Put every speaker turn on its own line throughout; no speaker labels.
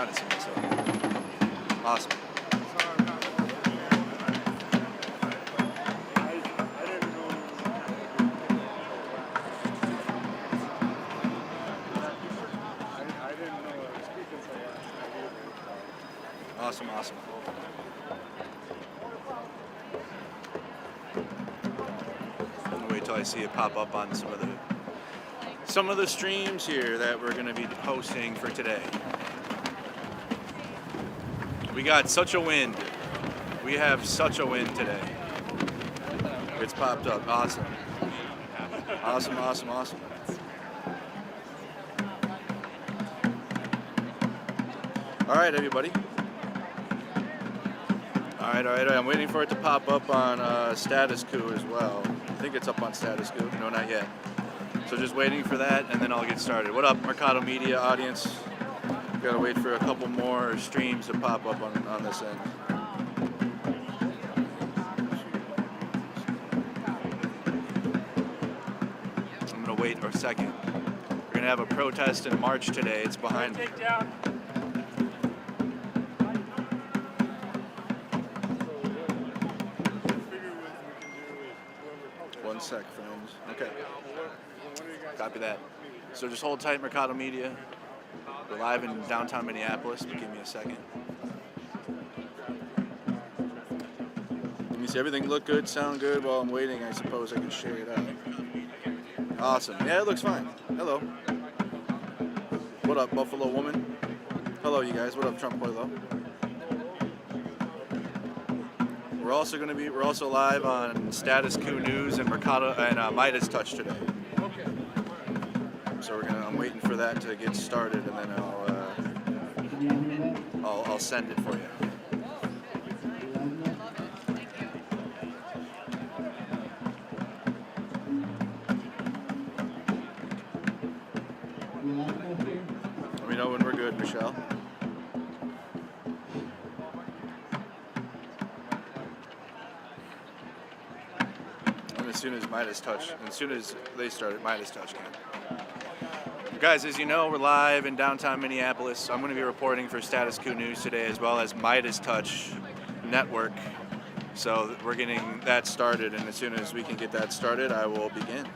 honestly. So awesome. Awesome, awesome. I'm gonna wait till I see it pop up on some of the streams here that we're gonna be posting for today. We got such a wind. We have such a wind today. It's popped up. Awesome. Awesome, awesome, awesome. All right, everybody. All right. I'm waiting for it to pop up on Status Coup as well. I think it's up on Status Coup. No, not yet. So just waiting for that, and then I'll get started. What up, Mercado Media audience? Gotta wait for a couple more streams to pop up on this end. I'm gonna wait a second. We're gonna have a protest in March today. It's behind me. One sec, friends. Okay. Copy that. So just hold tight, Mercado Media. We're live in downtown Minneapolis, but give me a second. Let me see, everything look good, sound good. While I'm waiting, I suppose I can share it out. Awesome. Yeah, it looks fine. Hello. What up, Buffalo Woman? Hello, you guys. What up, Trump Boilo? We're also live on Status Coup News and Mercado and Midas Touch today. So I'm waiting for that to get started, and then I'll send it for you. Let me know when we're good, Michelle. And as soon as they started, Midas Touch came. Guys, as you know, we're live in downtown Minneapolis. I'm going to be reporting for Status Coup News today, as well as Midas Touch Network. So we're getting that started, and as soon as we can get that started, I will begin.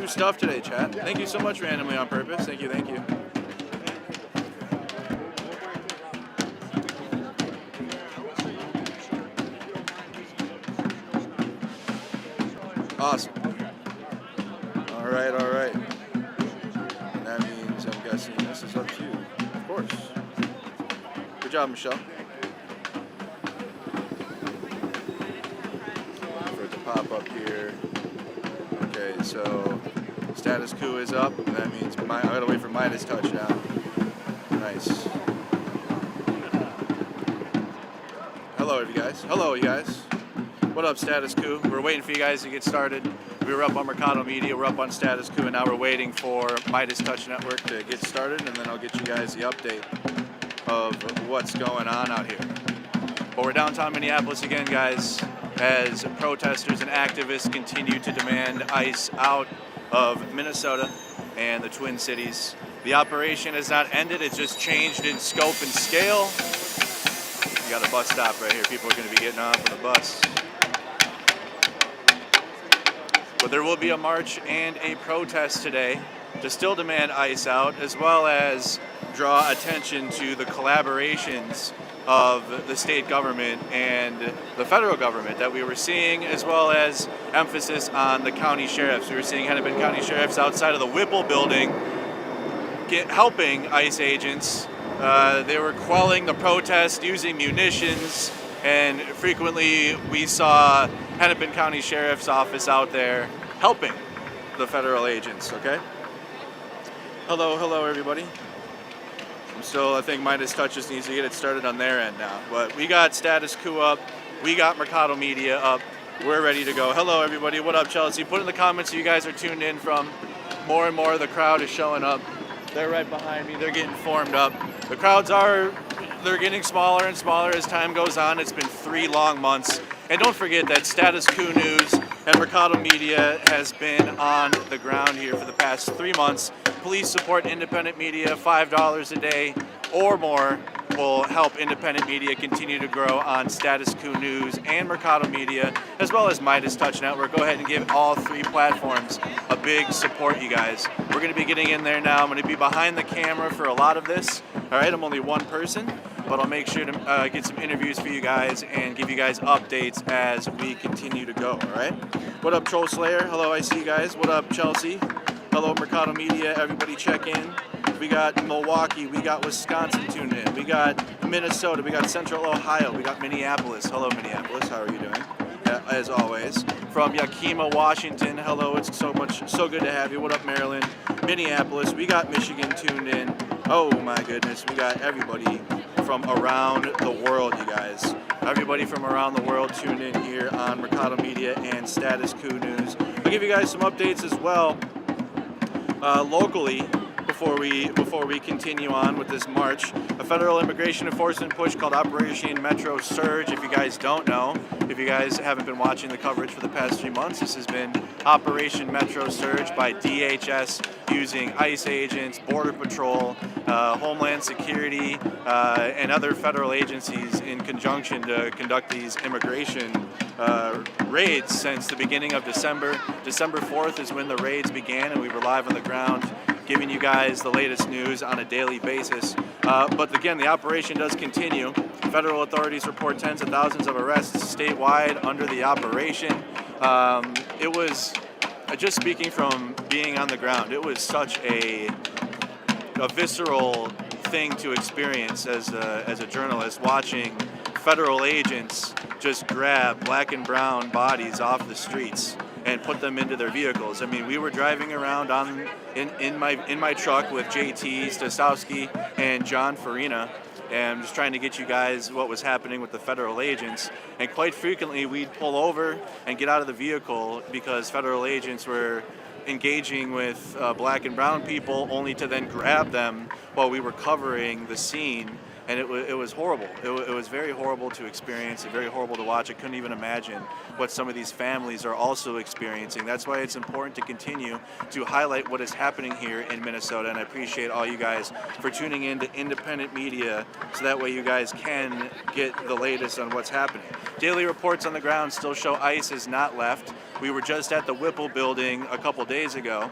Stuff today, chat. Thank you so much, Randomly on Purpose. Thank you. Awesome. All right. And that means I'm guessing this is up to you. Of course. Good job, Michelle. For it to pop up here. Okay, so Status Coup is up, and that means I gotta wait for Midas Touch now. Nice. Hello, you guys. What up, Status Coup? We're waiting for you guys to get started. We were up on Mercado Media, we're up on Status Coup, and now we're waiting for Midas Touch Network to get started, and then I'll get you guys the update of what's going on out here. But we're downtown Minneapolis again, guys, as protesters and activists continue to demand ICE out of Minnesota and the Twin Cities. The operation has not ended, it's just changed in scope and scale. We got a bus stop right here. People are going to be getting off of the bus. But there will be a march and a protest today to still demand ICE out, as well as draw attention to the collaborations of the state government and the federal government that we were seeing, as well as emphasis on the county sheriffs. We were seeing Hennepin County sheriffs outside of the Whipple building helping ICE agents. They were quelling the protest using munitions, and frequently we saw Hennepin County Sheriff's Office out there helping the federal agents, okay? Hello everybody. I think Midas Touch just needs to get it started on their end now. But we got Status Coup up, we got Mercado Media up, we're ready to go. Hello everybody, what up Chelsea? Put in the comments if you guys are tuned in from. More and more of the crowd is showing up. They're right behind me. They're getting formed up. The crowds they're getting smaller and smaller as time goes on. It's been 3 long months. And don't forget that Status Quo News and Mercado Media has been on the ground here for the past 3 months. Please support independent media. $5 a day or more will help independent media continue to grow on Status Quo News and Mercado Media, as well as Midas Touch Network. Go ahead and give all 3 platforms a big support, you guys. We're going to be getting in there now. I'm going to be behind the camera for a lot of this. All right, I'm only one person, but I'll make sure to get some interviews for you guys and give you guys updates as we continue to go, all right? What up, Troll Slayer? Hello, I see you guys. What up, Chelsea? Hello, Mercado Media. Everybody check in. We got Milwaukee, we got Wisconsin tuned in, we got Minnesota, we got Central Ohio, we got Minneapolis. Hello, Minneapolis, how are you doing? As always. From Yakima, Washington, hello, it's so good to have you. What up, Maryland? Minneapolis, we got Michigan tuned in. Oh my goodness, we got everybody from around the world, you guys. Everybody from around the world tuned in here on Mercado Media and Status Quo News. I'll give you guys some updates as well locally. Before we continue on with this march, a federal immigration enforcement push called Operation Metro Surge. If you guys don't know, if you guys haven't been watching the coverage for the past 3 months, this has been Operation Metro Surge by DHS using ICE agents, Border Patrol, Homeland Security, and other federal agencies in conjunction to conduct these immigration raids since the beginning of December. December 4th is when the raids began, and we were live on the ground giving you guys the latest news on a daily basis. But again, the operation does continue. Federal authorities report tens of thousands of arrests statewide under the operation. It was, just speaking from being on the ground, it was such a visceral thing to experience as a journalist, watching federal agents just grab black and brown bodies off the streets and put them into their vehicles. I mean, we were driving around in my truck with JT Stosowski and John Farina, and just trying to get you guys what was happening with the federal agents. And quite frequently, we'd pull over and get out of the vehicle because federal agents were engaging with black and brown people, only to then grab them while we were covering the scene. And it was horrible. It was very horrible to experience and very horrible to watch. I couldn't even imagine what some of these families are also experiencing. That's why it's important to continue to highlight what is happening here in Minnesota. And I appreciate all you guys for tuning in to independent media so that way you guys can get the latest on what's happening. Daily reports on the ground still show ICE has not left. We were just at the Whipple building a couple days ago,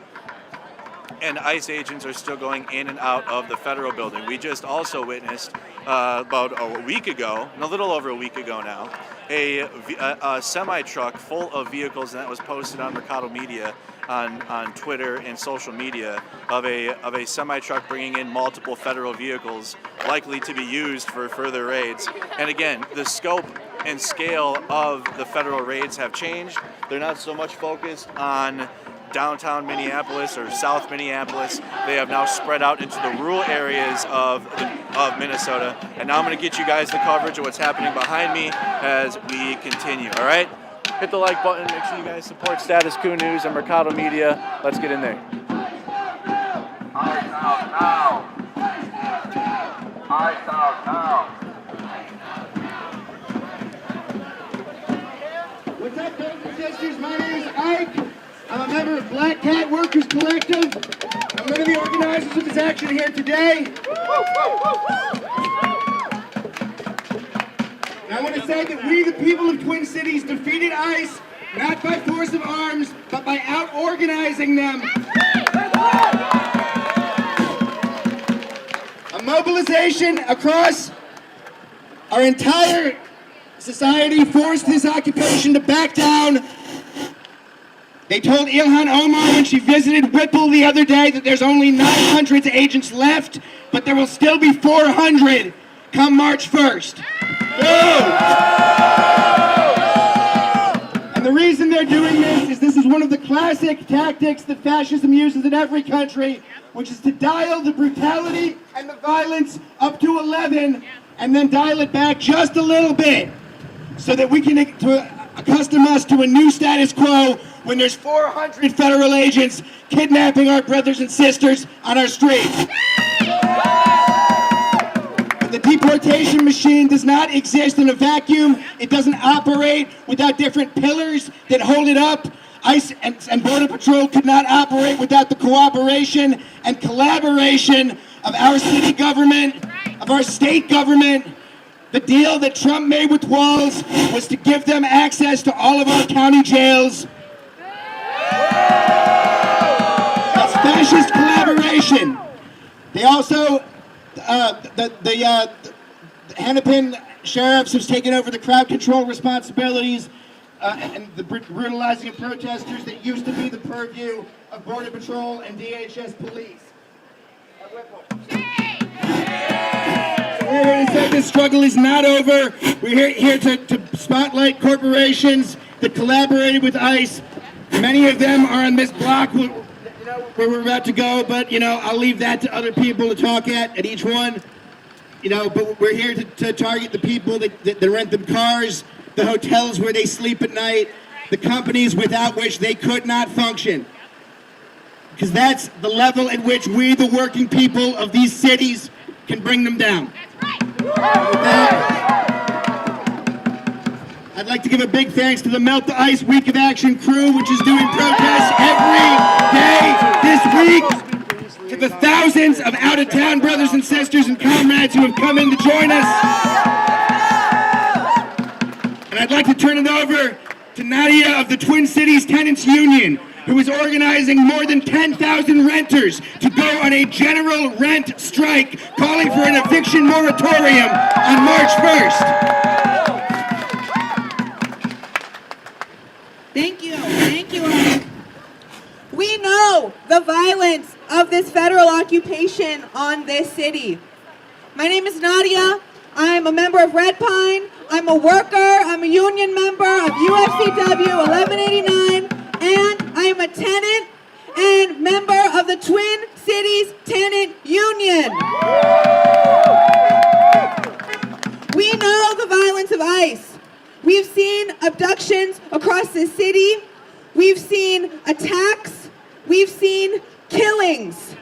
and ICE agents are still going in and out of the federal building. We just also witnessed about a week ago, a little over a week ago now, a semi-truck full of vehicles, and that was posted on Mercado Media on Twitter and social media, of a semi-truck bringing in multiple federal vehicles likely to be used for further raids. And again, the scope and scale of the federal raids have changed. They're not so much focused on downtown Minneapolis or South Minneapolis. They have now spread out into the rural areas of Minnesota. And now I'm going to get you guys the coverage of what's happening behind me as we continue. All right? Hit the like button. Make sure you guys support Status Quo News and Mercado Media. Let's get in there.
Eyes out now. Eyes out now.
What's up, brothers and sisters? My name is Ike. I'm a member of Black Cat Workers Collective. I'm one of the organizers of this action here today. And I want to say that we, the people of Twin Cities, defeated ICE not by force of arms, but by out-organizing them. A mobilization across our entire society forced this occupation to back down. They told Ilhan Omar when she visited Whipple the other day that there's only 900 agents left, but there will still be 400 come March 1st. And the reason they're doing this is one of the classic tactics that fascism uses in every country, which is to dial the brutality and the violence up to 11 and then dial it back just a little bit so that we can accustom us to a new status quo when there's 400 federal agents kidnapping our brothers and sisters on our streets. But the deportation machine does not exist in a vacuum. It doesn't operate without different pillars that hold it up. ICE and Border Patrol could not operate without the cooperation and collaboration of our city government, of our state government. The deal that Trump made with Walz was to give them access to all of our county jails. That's fascist collaboration. They also, the Hennepin sheriffs who's taken over the crowd control responsibilities and the brutalizing of protesters that used to be the purview of Border Patrol and DHS police. We're here to say this struggle is not over. We're here to spotlight corporations that collaborated with ICE. Many of them are on this block where we're about to go, but I'll leave that to other people to talk at each one. But we're here to target the people that rent them cars, the hotels where they sleep at night, the companies without which they could not function. Because that's the level at which we, the working people of these cities, can bring them down. With that, I'd like to give a big thanks to the Melt the Ice Week of Action crew, which is doing protests every day this week. To the thousands of out-of-town brothers and sisters and comrades who have come in to join us. And I'd like to turn it over to Nadia of the Twin Cities Tenants Union, who is organizing more than 10,000 renters to go on a general rent strike, calling for an eviction moratorium on March 1st.
Thank you. We know the violence of this federal occupation on this city. My name is Nadia. I'm a member of Red Pine. I'm a worker. I'm a union member of UFCW 1189. And I am a tenant and member of the Twin Cities Tenant Union. We know the violence of ICE. We've seen abductions across the city. We've seen attacks. We've seen killings.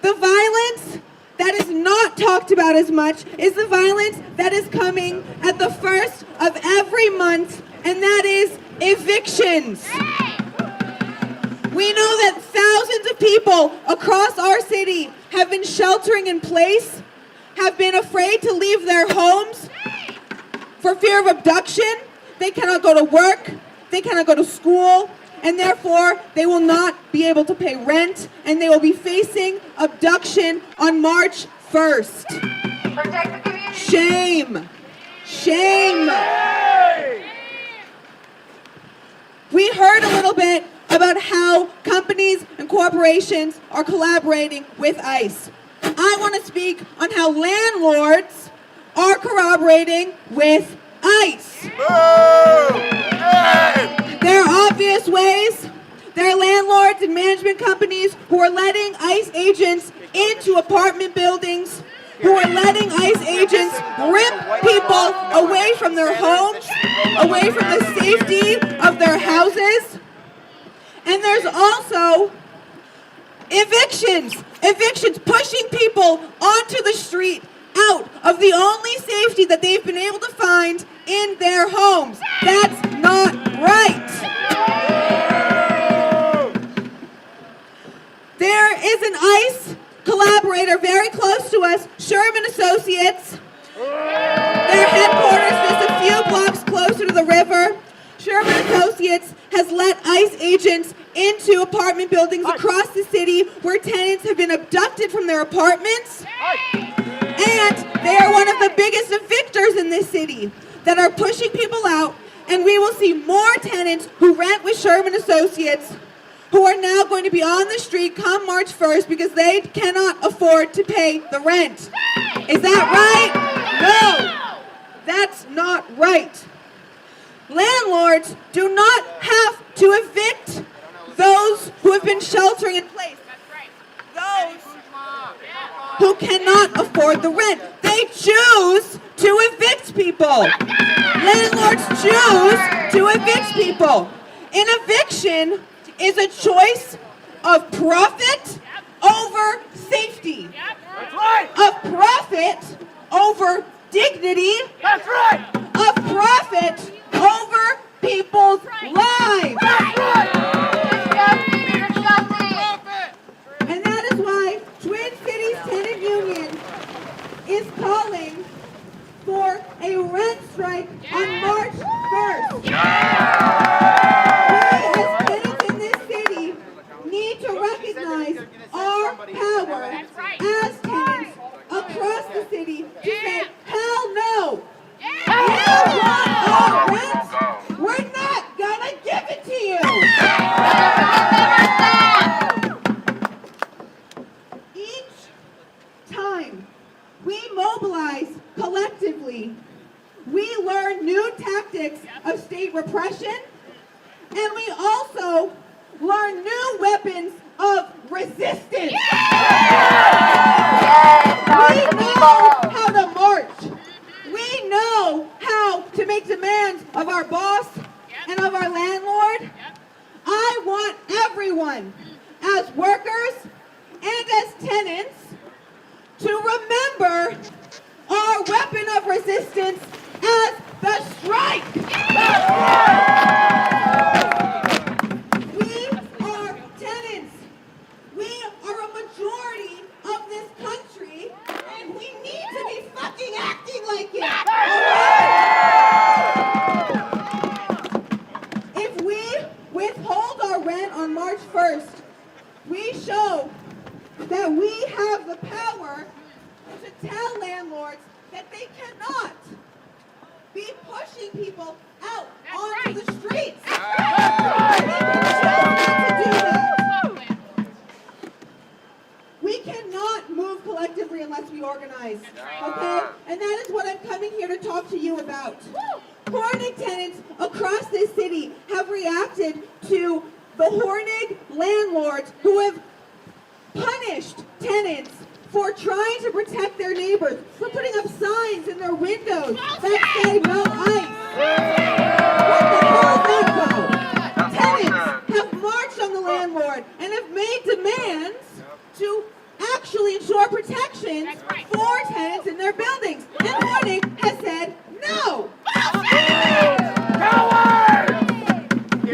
The violence that is not talked about as much is the violence that is coming at the first of every month, and that is evictions. We know that thousands of people across our city have been sheltering in place, have been afraid to leave their homes for fear of abduction. They cannot go to work, they cannot go to school, and therefore they will not be able to pay rent, and they will be facing abduction on March 1st.
Protect the community.
Shame. Shame. We heard a little bit about how companies and corporations are collaborating with ICE. I want to speak on how landlords are collaborating with ICE. There are obvious ways. There are landlords and management companies who are letting ICE agents into apartment buildings, who are letting ICE agents rip people away from their homes, away from the safety of their houses. And there's also evictions, pushing people onto the street, out of the only safety that they've been able to find in their homes. That's not right. There is an ICE collaborator very close to us, Sherman Associates. Their headquarters is a few blocks closer to the river. Sherman Associates has let ICE agents into apartment buildings across the city where tenants have been abducted from their apartments. And they are one of the biggest evictors in this city that are pushing people out. And we will see more tenants who rent with Sherman Associates who are now going to be on the street come March 1st because they cannot afford to pay the rent. Is that right? No, that's not right. Landlords do not have to evict those who have been sheltering in place. Those who cannot afford the rent. They choose to evict people. Landlords choose to evict people. An eviction is a choice of profit over safety.
That's right.
Of profit over dignity.
That's right.
Of profit over people's lives.
That's right.
And that is why Twin Cities Tenant Union is calling for a rent strike on March 1st. We as tenants in this city need to recognize our power as tenants across the city to say, hell no! You want our rent? We're not gonna give it to you! Each time we mobilize collectively, we learn new tactics of state repression, and we also learn new weapons of resistance. We know how to march. We know how to make demands of our boss and of our landlord. I want everyone, as workers and as tenants, to remember our weapon of resistance as the strike. We are tenants. We are a majority of this country, and we need to be fucking acting like it. If we withhold our rent on March 1st, we show that we have the power to tell landlords that they cannot be pushing people out onto the streets. They can choose not to do that. We cannot move collectively unless we organize, okay? And that is what I'm coming here to talk to you about. Hornig tenants across this city have reacted to the Hornig landlords who have punished tenants for trying to protect their neighbors, for putting up signs in their windows that say no ice. What the hell is that about? Tenants have marched on the landlord and have made demands to actually ensure protections for tenants in their buildings. And Hornig has said no.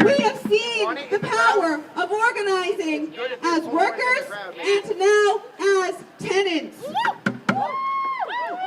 We have seen the power of organizing as workers and now as tenants.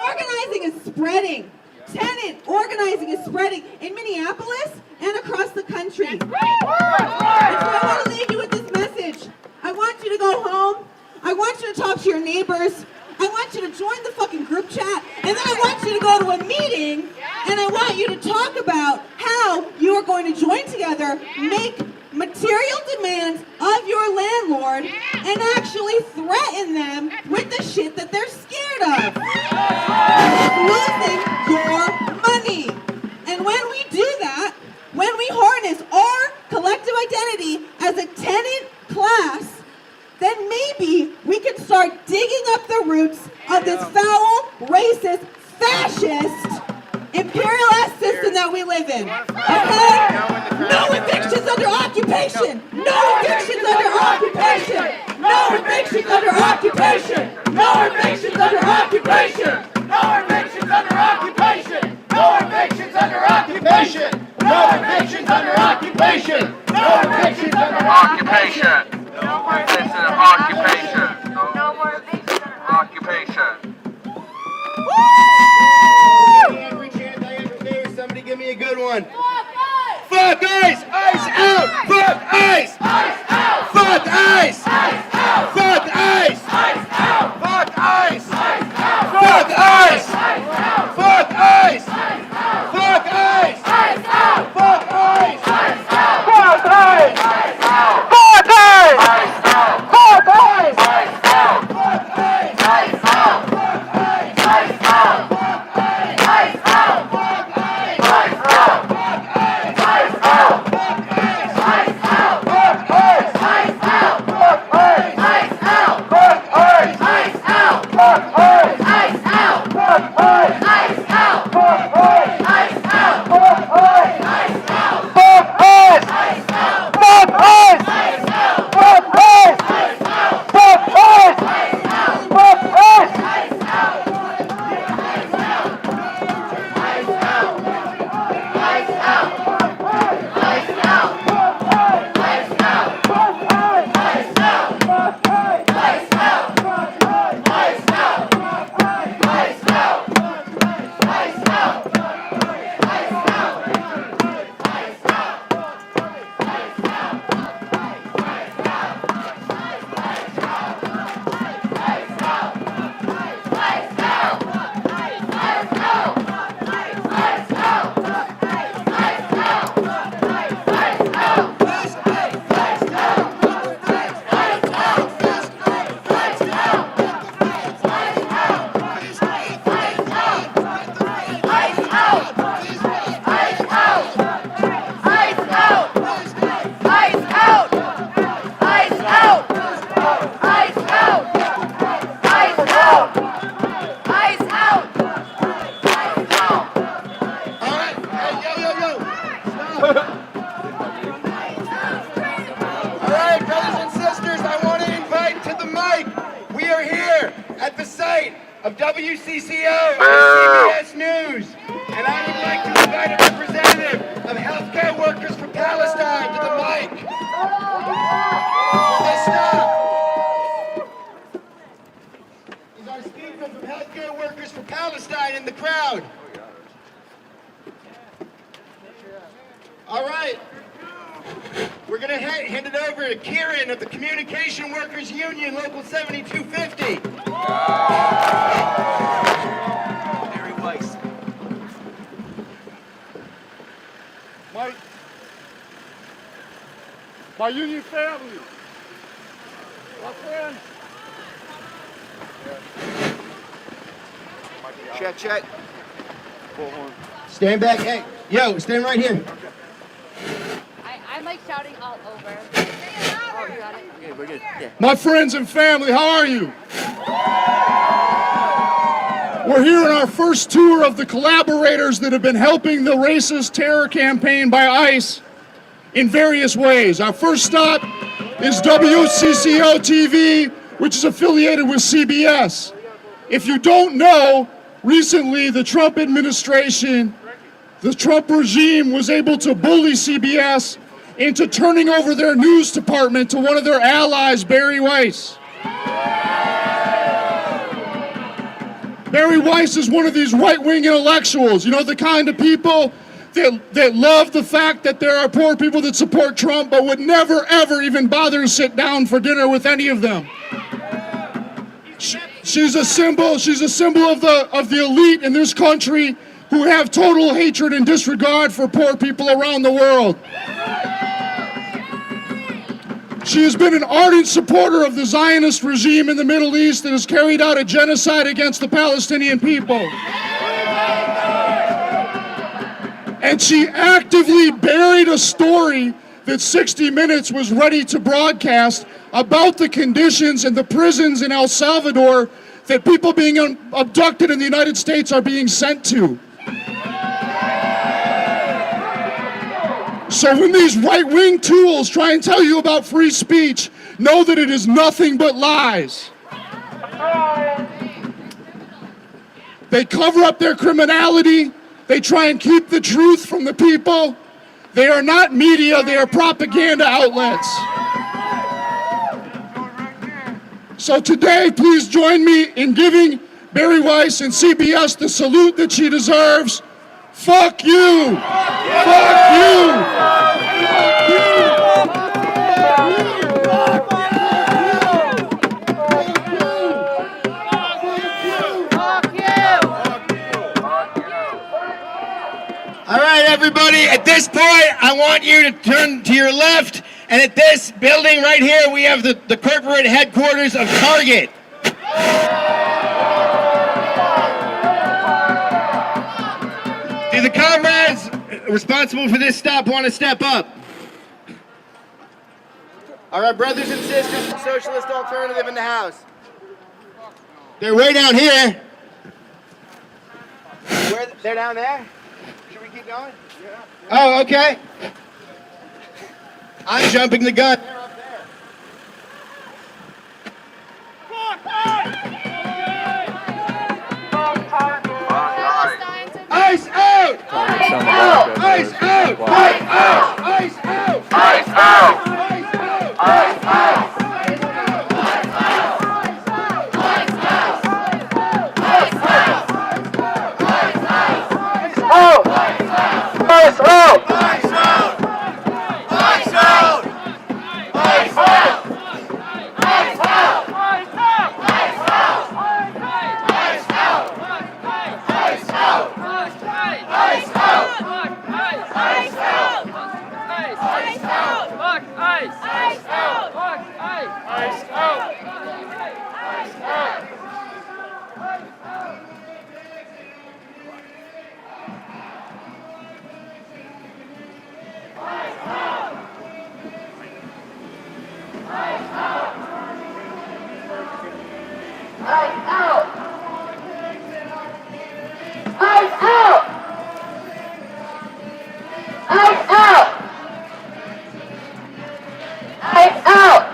Organizing is spreading. Tenant organizing is spreading in Minneapolis and across the country. And so I want to leave you with this message. I want you to go home. I want you to talk to your neighbors. I want you to join the fucking group chat. And then I want you to go to a meeting and I want you to talk about how you are going to join together, make material demands of your landlord, and actually threaten them with the shit that they're scared of. Losing your money. And when we do that, when we harness our collective identity as a tenant class, then maybe we can start digging up the roots of this foul, racist, fascist, imperial-ass system that we live in. Okay? No evictions under occupation! No evictions under occupation! No evictions under occupation! No evictions under occupation!
No evictions under occupation. No evictions under occupation. No evictions under occupation. No evictions under occupation.
No more eviction of occupation.
No more eviction.
Occupation.
Every chance I ever do, somebody give me a good one. Fuck ice! Ice out! Fuck ice!
Ice out.
Fuck ice!
Ice out.
Fuck ice!
Ice out.
Fuck ice!
Ice out.
Fuck ice!
Ice out.
Fuck ice!
Ice out.
Fuck ice!
Ice out.
Fuck ice!
Ice out.
Fuck ice!
Ice out.
Fuck ice!
Ice out.
Fuck ice! site of WCCO and CBS News. And I would like to invite a representative of healthcare workers for Palestine to the mic. Will they stop? Is our speaker from healthcare workers for Palestine in the crowd? All right. We're going to hand it over to Kieran of the Communication Workers Union, Local 7250.
Barry Weiss.
My union family, my friends.
Check, check.
Stand back. Hey, yo, stand right here.
I'm like shouting all over. Oh, you got it?
Okay, we're good. Yeah.
My friends and family, how are you? We're here on our first tour of the collaborators that have been helping the racist terror campaign by ICE in various ways. Our first stop is WCCO TV, which is affiliated with CBS. If you don't know, recently the Trump administration, the Trump regime was able to bully CBS into turning over their news department to one of their allies, Barry Weiss. Barry Weiss is one of these right-wing intellectuals, you know, the kind of people that love the fact that there are poor people that support Trump, but would never, ever even bother to sit down for dinner with any of them. She's a symbol of the elite in this country who have total hatred and disregard for poor people around the world. She has been an ardent supporter of the Zionist regime in the Middle East that has carried out a genocide against the Palestinian people. And she actively buried a story that 60 Minutes was ready to broadcast about the conditions in the prisons in El Salvador that people being abducted in the United States are being sent to. So when these right-wing tools try and tell you about free speech, know that it is nothing but lies. They cover up their criminality. They try and keep the truth from the people. They are not media, they are propaganda outlets. So today, please join me in giving Barry Weiss and CBS the salute that she deserves. Fuck you! Fuck you! Fuck
All right, everybody, at this point, I want you to turn to your left, and at this building right here, we have the corporate headquarters of Target. Do the comrades responsible for this stop want to step up? All right, brothers and sisters from Socialist Alternative in the house. They're way down here. They're down there? Should we keep going? Yeah. Oh, okay. I'm jumping the gun. They're up there. Ice out! Ice out! Ice out! Ice out! Ice out!
Ice out!
Ice out!
Ice out!
Ice out! Ice out! Ice out! Ice out!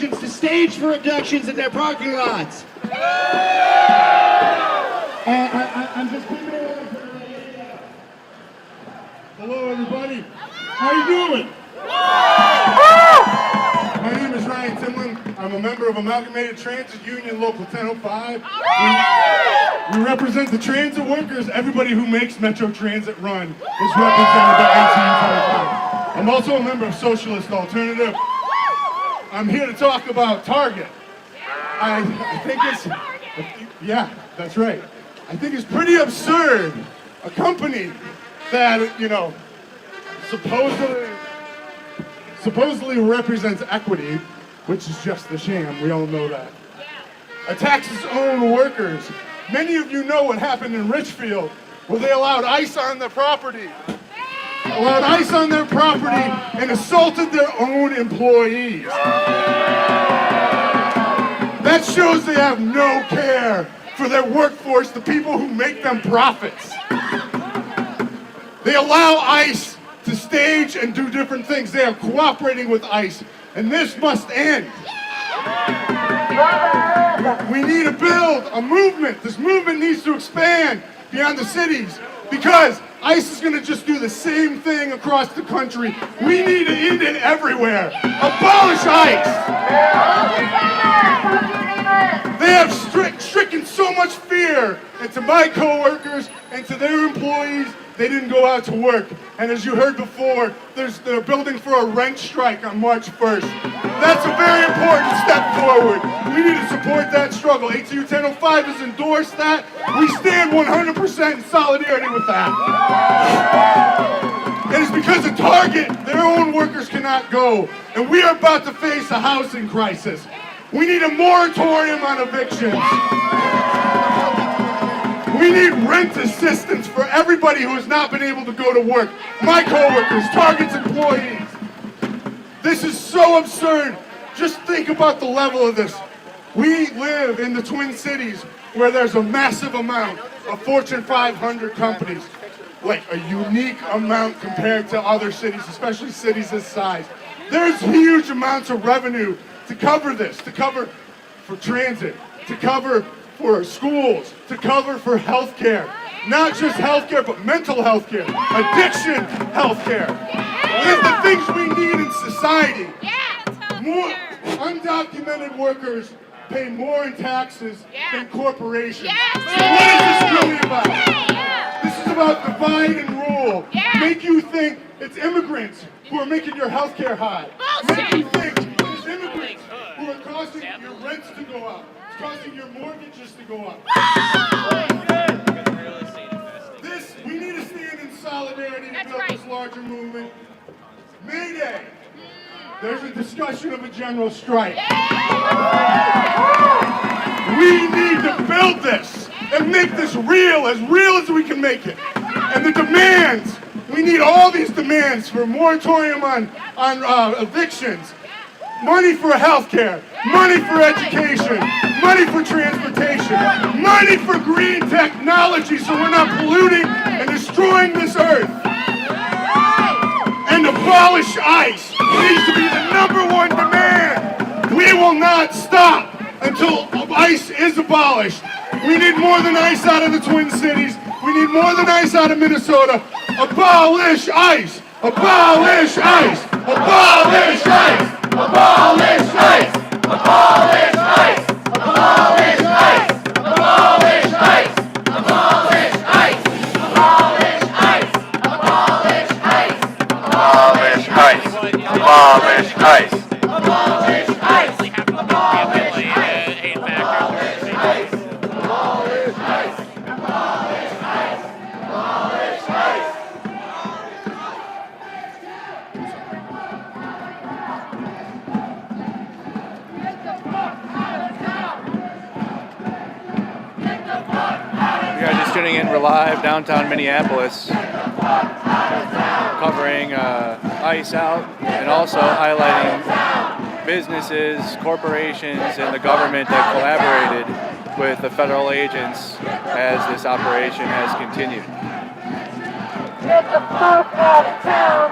corporations to stage for abductions in their parking lots. I'm just keeping it on for the radio.
Hello, everybody. How you doing? My name is Ryan Timlin. I'm a member of Amalgamated Transit Union Local 1005. We represent the transit workers. Everybody who makes Metro Transit run is represented by ATU 1005. I'm also a member of Socialist Alternative. I'm here to talk about Target. I think it's, yeah, that's right. I think it's pretty absurd. A company that, you know, supposedly represents equity, which is just a sham, we all know that, attacks its own workers. Many of you know what happened in Richfield, where they allowed ICE on their property. And assaulted their own employees. That shows they have no care for their workforce, the people who make them profits. They allow ICE to stage and do different things. They are cooperating with ICE, and this must end. We need to build a movement. This movement needs to expand beyond the cities, because ICE is going to just do the same thing across the country. We need to end it everywhere. Abolish ICE. They have stricken so much fear into my coworkers and to their employees, they didn't go out to work. And as you heard before, they're building for a rent strike on March 1st. That's a very important step forward. We need to support that struggle. ATU 1005 has endorsed that. We stand 100% in solidarity with that. It is because of Target, their own workers cannot go. And we are about to face a housing crisis. We need a moratorium on evictions. We need rent assistance for everybody who has not been able to go to work. My coworkers, Target's employees. This is so absurd. Just think about the level of this. We live in the Twin Cities where there's a massive amount of Fortune 500 companies, like a unique amount compared to other cities, especially cities this size. There's huge amounts of revenue to cover this, to cover for transit, to cover for schools, to cover for healthcare. Not just healthcare, but mental healthcare, addiction healthcare. These are the things we need in society. More undocumented workers pay more in taxes than corporations. So what is this really about? This is about divide and rule. Make you think it's immigrants who are making your healthcare high. Make you think it's immigrants who are causing your rents to go up. It's causing your mortgages to go up. We need to stand in solidarity to build this larger movement. May Day, there's a discussion of a general strike. We need to build this and make this real as we can make it. And the demands, we need all these demands for a moratorium on evictions, money for healthcare, money for education, money for transportation, money for green technology so we're not polluting and destroying this earth. And abolish ICE needs to be the #1 demand. We will not stop until ICE is abolished. We need more than ICE out of the Twin Cities. We need more than ICE out of Minnesota. Abolish ICE! Abolish ICE! Abolish ICE! Abolish ICE! Abolish ICE! Abolish ICE! Abolish ICE! Abolish ICE! Abolish ICE! Abolish ICE! Abolish ICE! Abolish ICE! Abolish ICE!
Tuning in, we're live downtown Minneapolis, covering ICE out and also highlighting businesses, corporations, and the government that collaborated with the federal agents as this operation has continued.
Get the fuck out of town!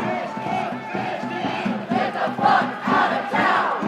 Get the fuck out of town!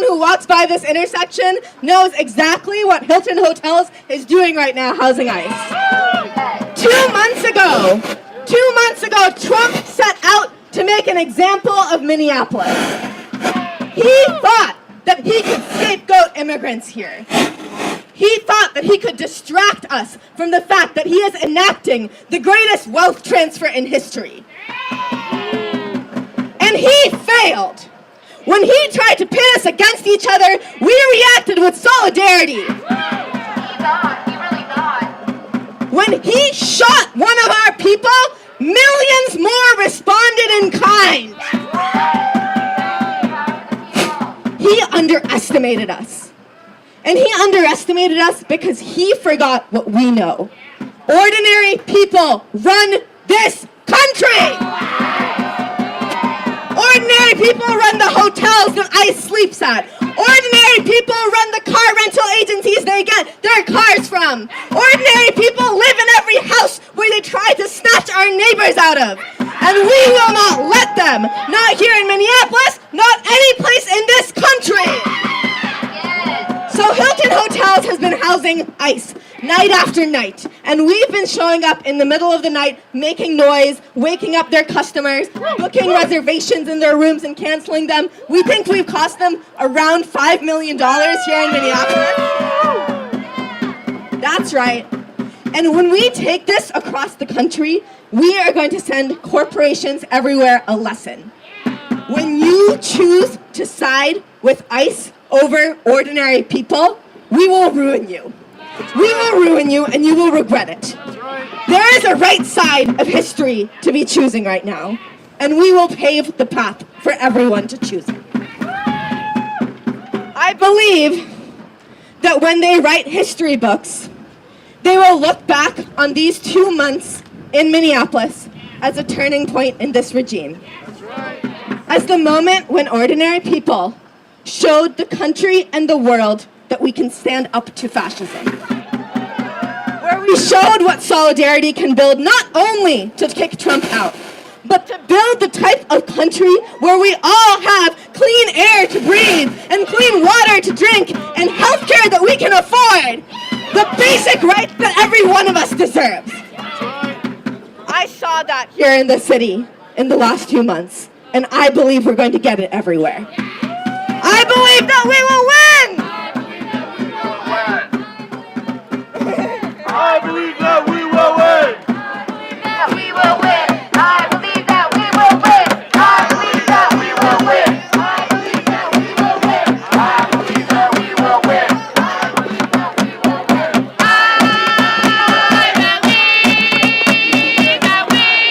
who walks by this intersection knows exactly what Hilton Hotels is doing right now, housing ICE. 2 months ago, Trump set out to make an example of Minneapolis. He thought that he could scapegoat immigrants here. He thought that he could distract us from the fact that he is enacting the greatest wealth transfer in history. And he failed. When he tried to pit us against each other, we reacted with solidarity.
He really thought.
When he shot one of our people, millions more responded in kind. He underestimated us. And he underestimated us because he forgot what we know. Ordinary people run this country. Ordinary people run the hotels that ICE sleeps at. Ordinary people run the car rental agencies they get their cars from. Ordinary people live in every house where they try to snatch our neighbors out of. And we will not let them. Not here in Minneapolis, not any place in this country. So Hilton Hotels has been housing ICE night after night. And we've been showing up in the middle of the night, making noise, waking up their customers, booking reservations in their rooms and canceling them. We think we've cost them around $5 million here in Minneapolis. That's right. And when we take this across the country, we are going to send corporations everywhere a lesson. When you choose to side with ICE over ordinary people, we will ruin you. We will ruin you and you will regret it. There is a right side of history to be choosing right now, and we will pave the path for everyone to choose it. I believe that when they write history books, they will look back on these 2 months in Minneapolis as a turning point in this regime. As the moment when ordinary people showed the country and the world that we can stand up to fascism. Where we showed what solidarity can build, not only to kick Trump out, but to build the type of country where we all have clean air to breathe and clean water to drink and healthcare that we can afford. The basic right that every one of us deserves. I saw that here in the city in the last 2 months, and I believe we're going to get it everywhere. I believe that we will win!
I believe that we will win.
That we will win. I believe that we will win. I believe that we will win. I believe that we will win. I believe that we will win. I believe that we will win. I believe that we will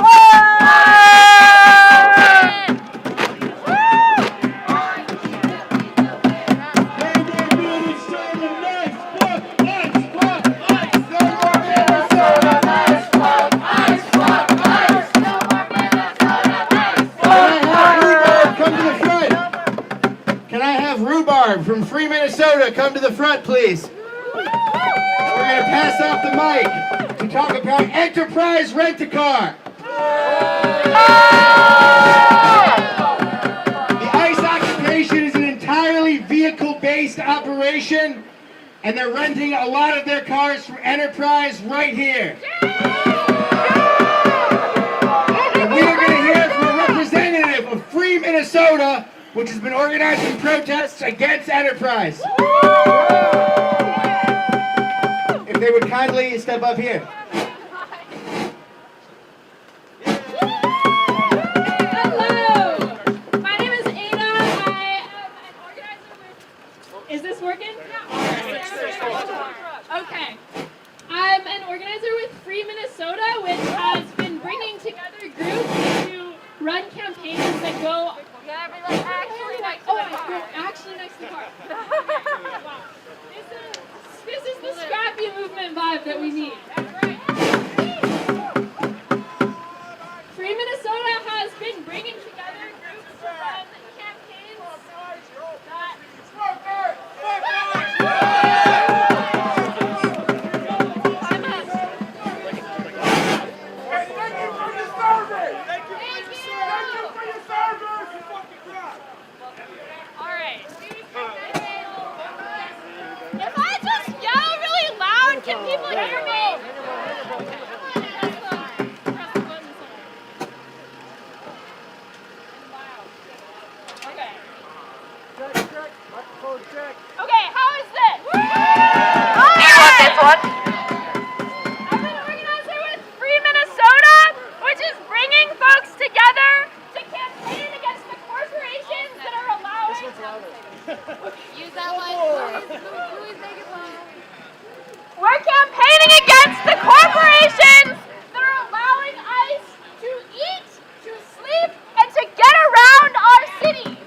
win.
from Free Minnesota, come to the front, please. We're going to pass off the mic to talk about Enterprise Rent-A-Car. The ICE occupation is an entirely vehicle-based operation, and they're renting a lot of their cars from Enterprise right here. And we are going to hear from a representative of Free Minnesota, which has been organizing protests against Enterprise. If if they would kindly step up here.
Hello! My name is Ada. I am an organizer with... Is this working? Okay. I'm an organizer with Free Minnesota, which has been bringing together groups to run campaigns that go...
Actually next to the car.
Go actually next to the car. Wow. This is the scrappy movement vibe that we need. Free Minnesota has been bringing together groups to run campaigns that...
If I just yell really loud, can people hear me? Okay, how is this?
Do you want this one?
I'm an organizer with Free Minnesota, which is bringing folks together to campaign against the corporations that are allowing... Use that one. Please make it loud. We're campaigning against the corporations that are allowing ICE to eat, to sleep, and to get around our city.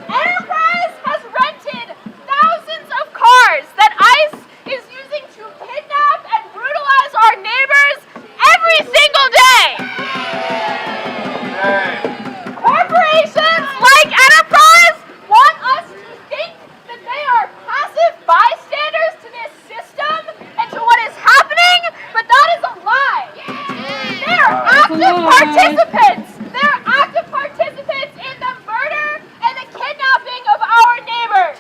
Enterprise has rented thousands of cars that ICE is using to kidnap and brutalize our neighbors every single day. Corporations like Enterprise want us to think that they are passive bystanders to this system and to what is happening, but that is a lie. They are active participants. They are active participants in the murder and the kidnapping of our neighbors.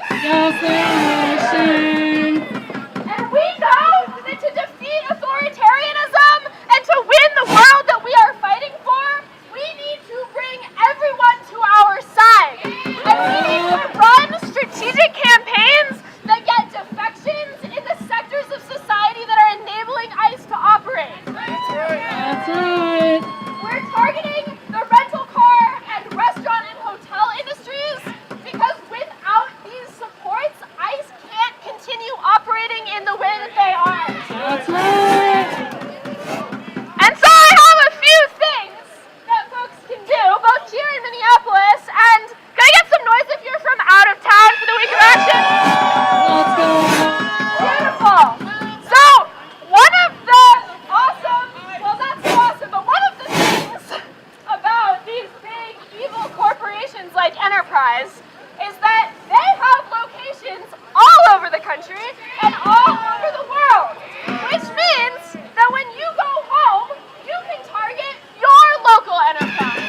And we know that to defeat authoritarianism and to win the world that we are fighting for, we need to bring everyone to our side. And we need to run strategic campaigns that get defections in the sectors of society that are enabling ICE to operate.
That's right.
We're targeting the rental car and restaurant and hotel industries because without these supports, ICE can't continue operating in the way that they are.
That's right.
And so I have a few things that folks can do, both here in Minneapolis and can I get some noise if you're from out of town for the week of action?
Let's go.
Beautiful. So one of the awesome, well that's awesome, but one of the things about these big evil corporations like Enterprise is that they have locations all over the country and all over the world, which means that when you go home, you can target your local enterprise.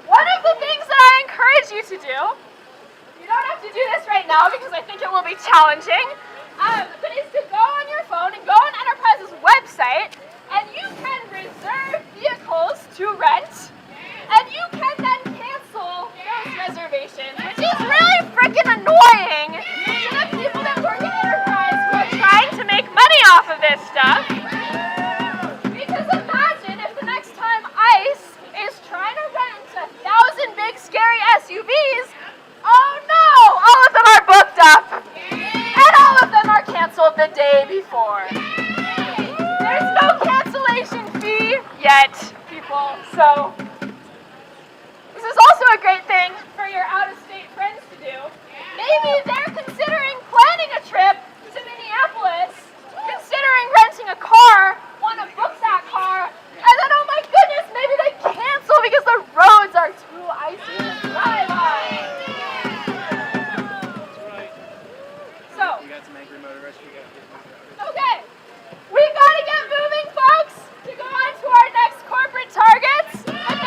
One of the things that I encourage you to do, you don't have to do this right now because I think it will be challenging, but is to go on your phone and go on Enterprise's website and you can reserve vehicles to rent and you can then cancel those reservations, which is really freaking annoying to the people that work at Enterprise who are trying to make money off of this stuff. Because imagine if the next time ICE is trying to rent 1,000 big scary SUVs, oh no, all of them are booked up. And all of them are canceled the day before. There's no cancellation fee yet, people. So this is also a great thing for your out-of-state friends to do. Maybe they're considering planning a trip to Minneapolis, considering renting a car, want to book that car, and then oh my goodness, maybe they cancel because the roads are too icy to drive on. So, okay, we've got to get moving, folks, to go on to our next corporate targets. But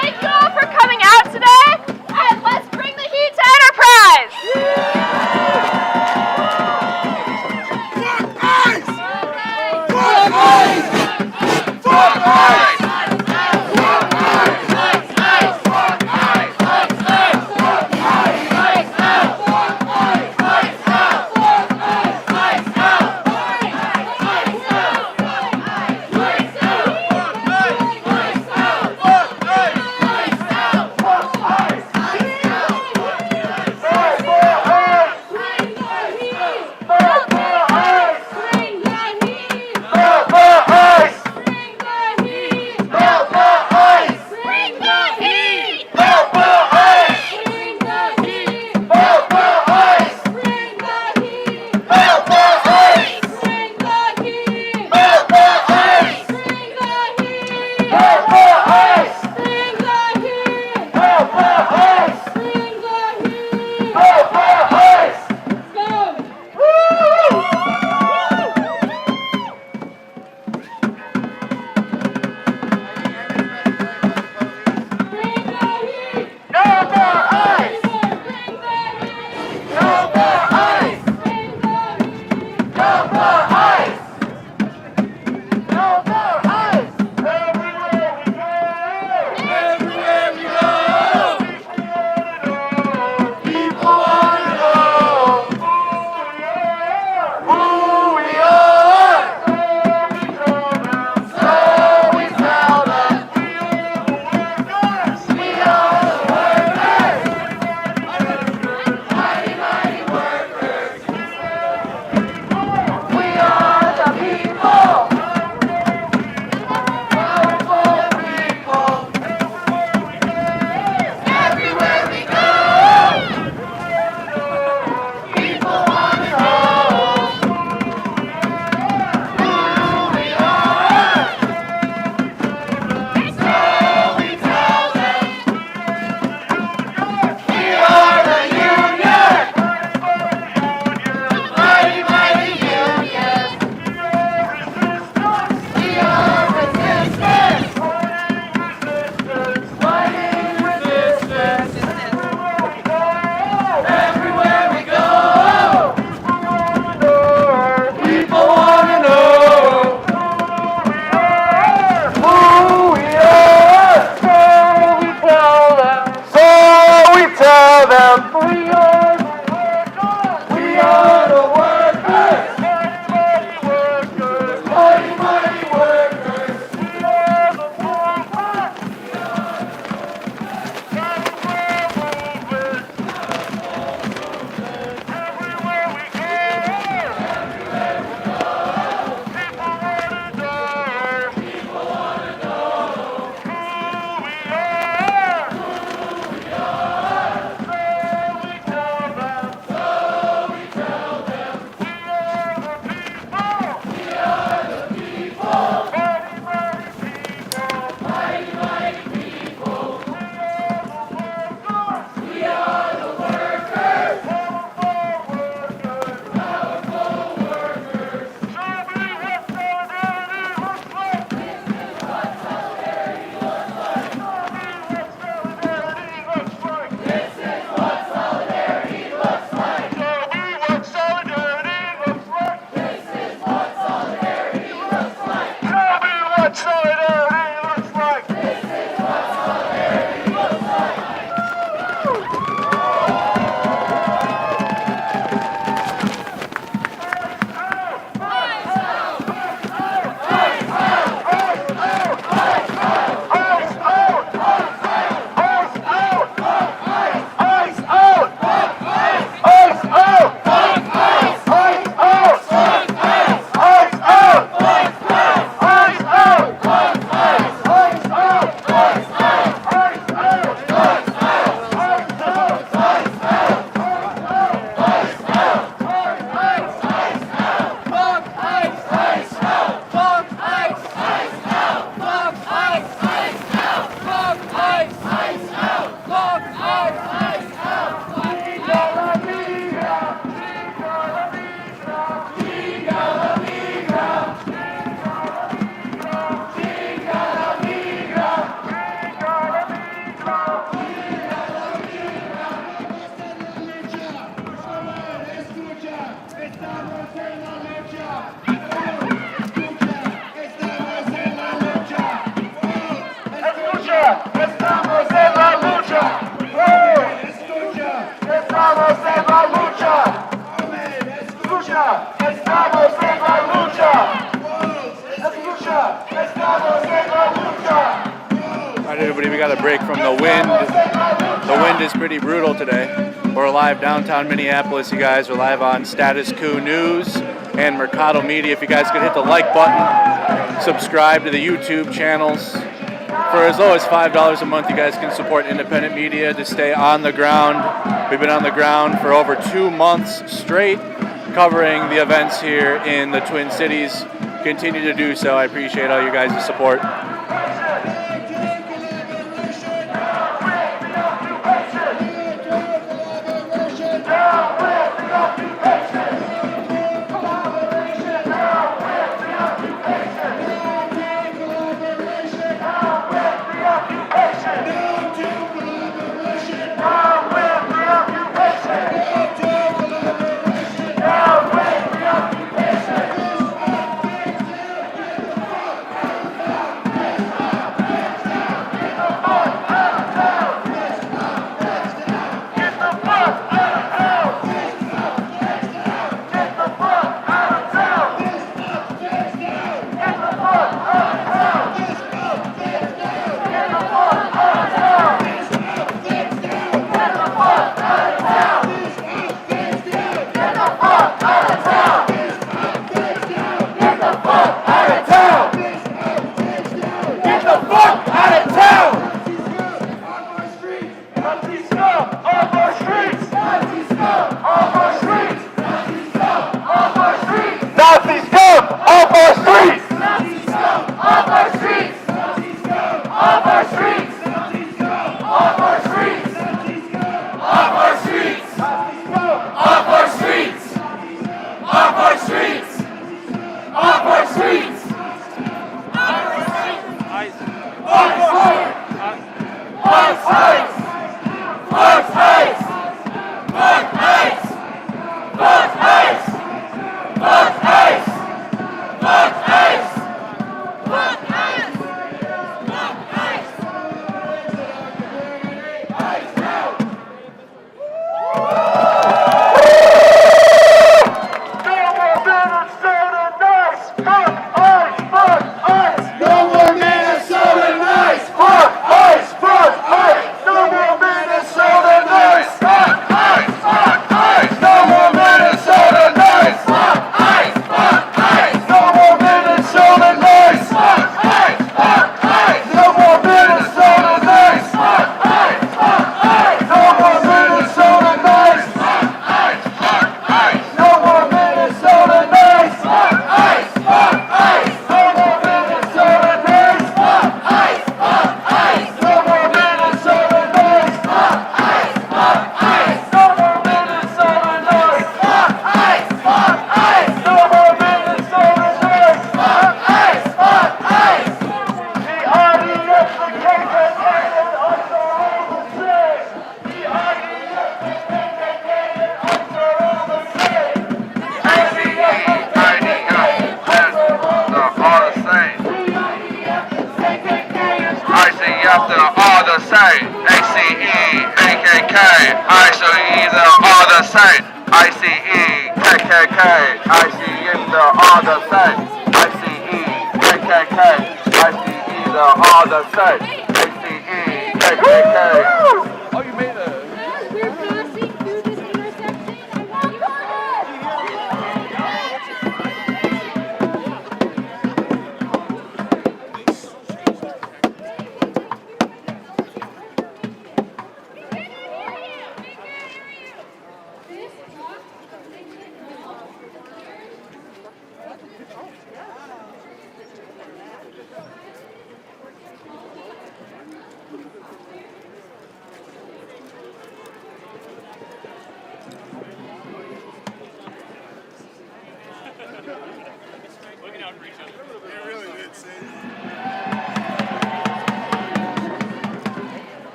lucha, estamos en la lucha. La lucha, estamos en la lucha.
All right, everybody, we got a break from the wind. The wind is pretty brutal today. We're live downtown Minneapolis, you guys. We're live on Status Quo News and Mercado Media. If you guys could hit the like button, subscribe to the YouTube channels. For as low as $5 a month, you guys can support independent media to stay on the ground. We've been on the ground for over 2 months straight, covering the events here in the Twin Cities. Continue to do so. I appreciate all you guys' support.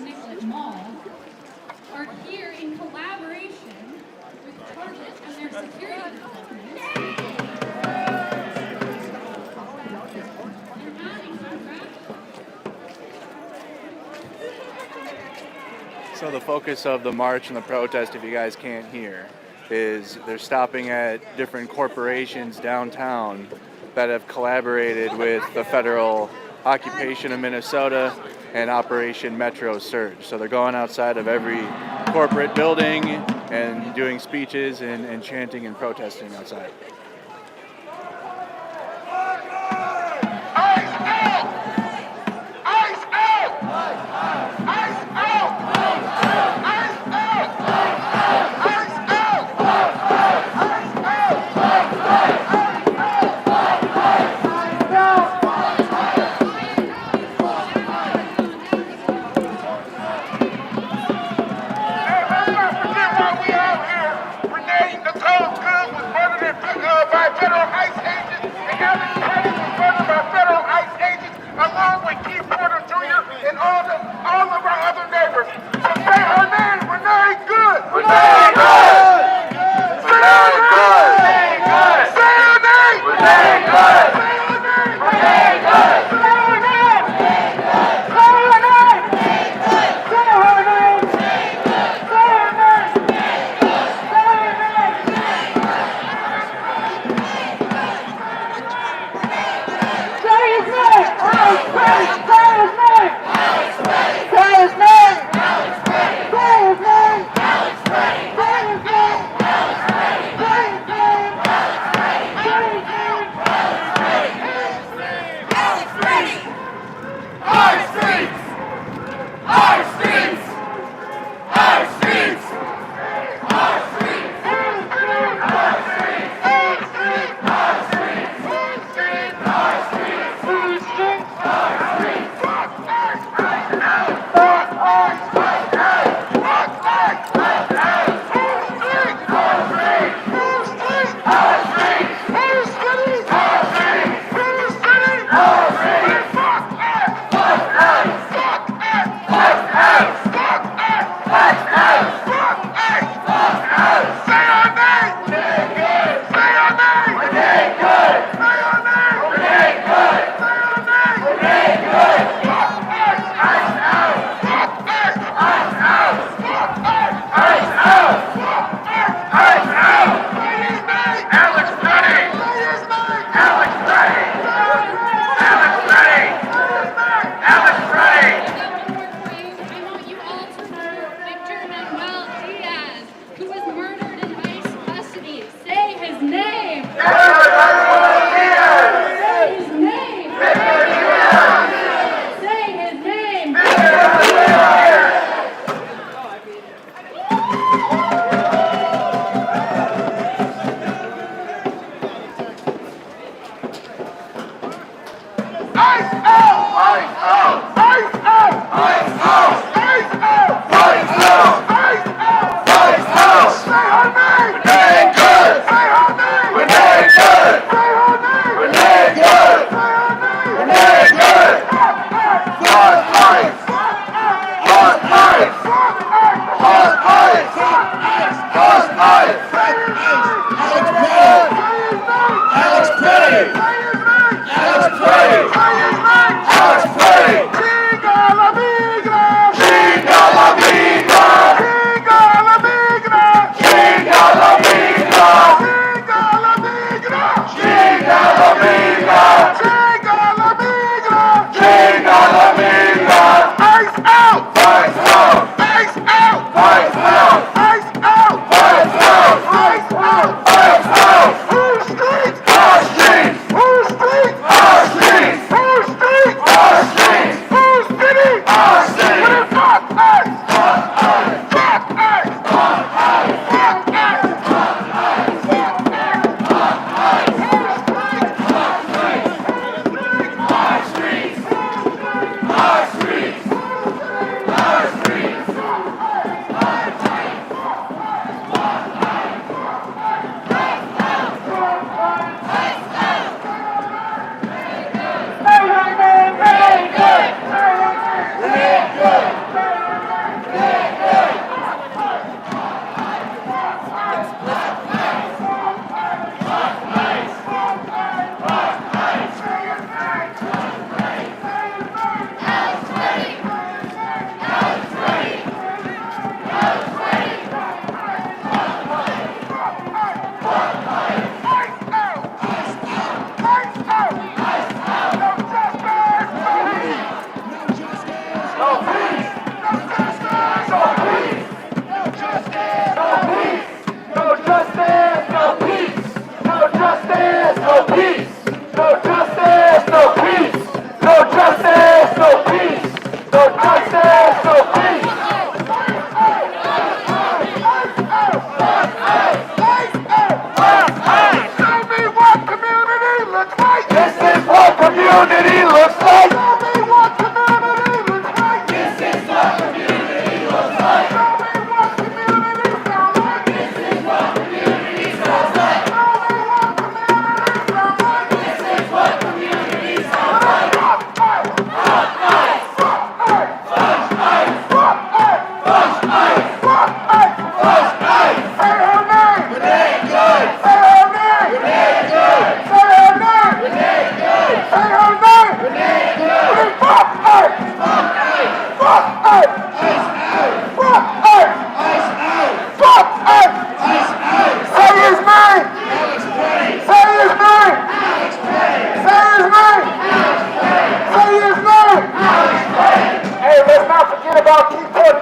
Nicollet Mall are here in collaboration with Target and their
So the focus of the march and the protest, if you guys can't hear, is they're stopping at different corporations downtown that have collaborated with the federal occupation of Minnesota and Operation Metro Surge. So they're going outside of every corporate building and doing speeches and chanting and protesting outside.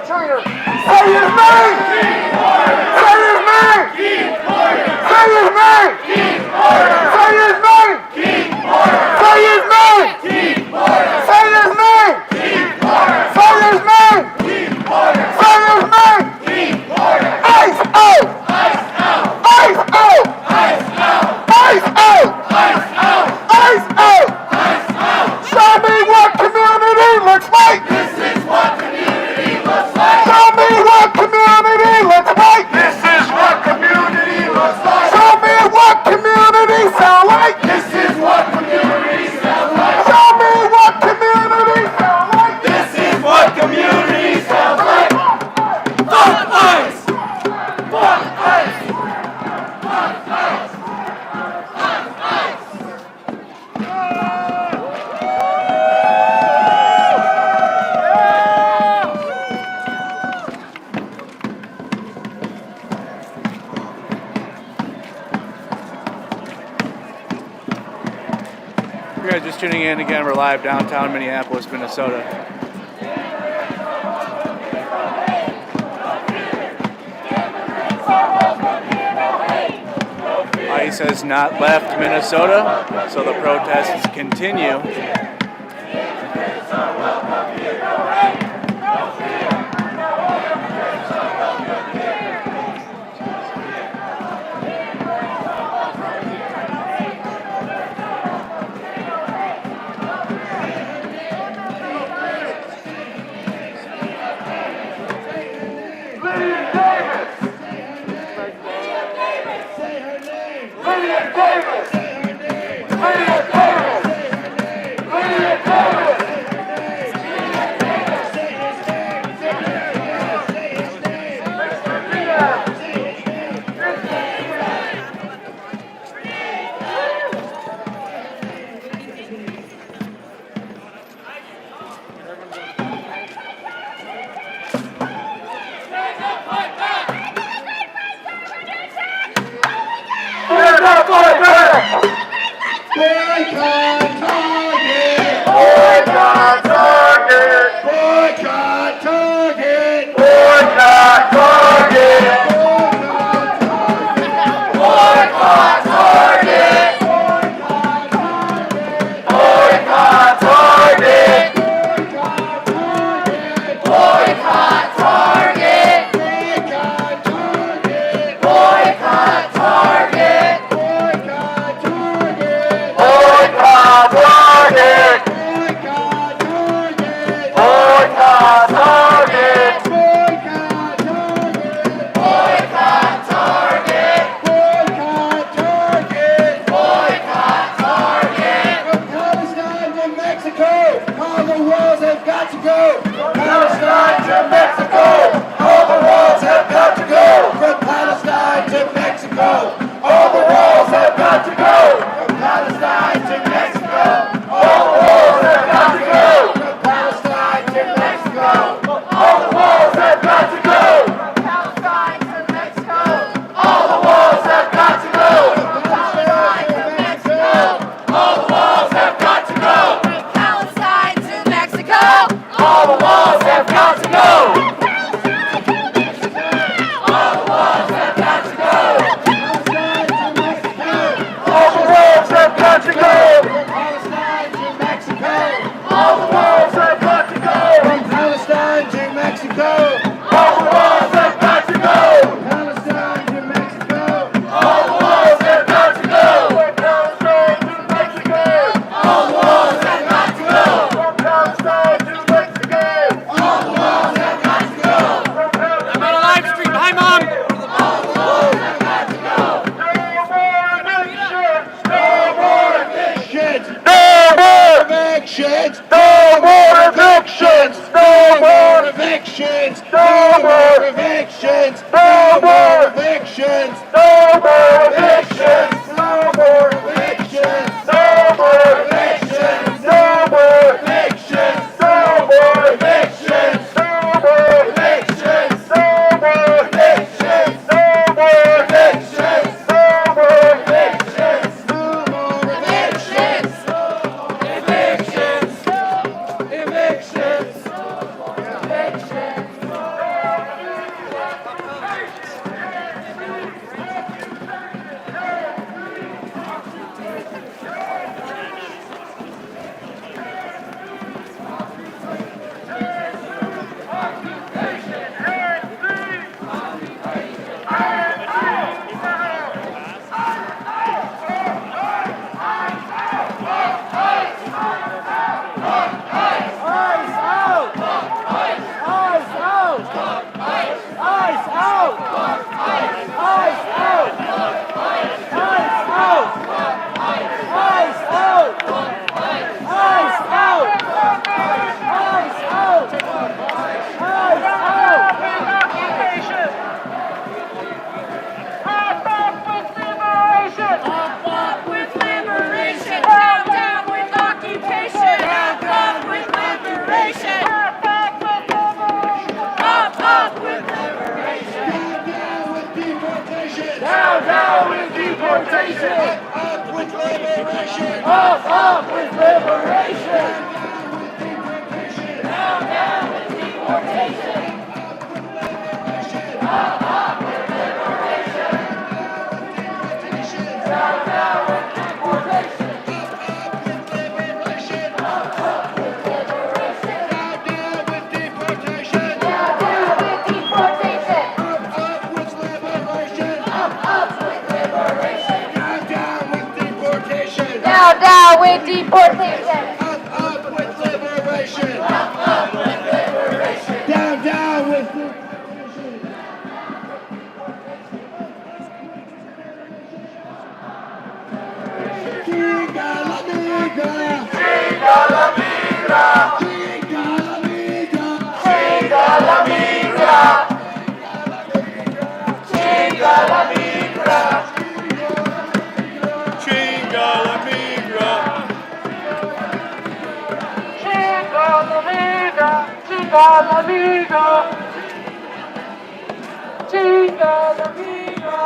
perpetrator. Say his name. Say his name. Say his name. Say his name. Say his name. Say his name. Say his name. Say his name. Ice out. Ice out. Ice out. Ice out. Ice out. Show me what community looks like. This is what community looks like. Show me what community looks like. This is what community looks like. Show me what community sound like. This is what community sound like. Show me what community sound like. This is what community sounds like. Fuck ice. Fuck ice. Fuck ice. Fuck ice.
If you guys are just tuning in, again, we're live downtown Minneapolis, Minnesota. ICE has not left Minnesota, so the protests continue.
Down, down with deportation.
Up with liberation. Up with liberation. Down with deportation. Chinga la migra.
Chinga la migra.
Chinga la migra.
Chinga la migra.
Chinga la migra.
Chinga la migra. Chinga la migra. Chinga la migra.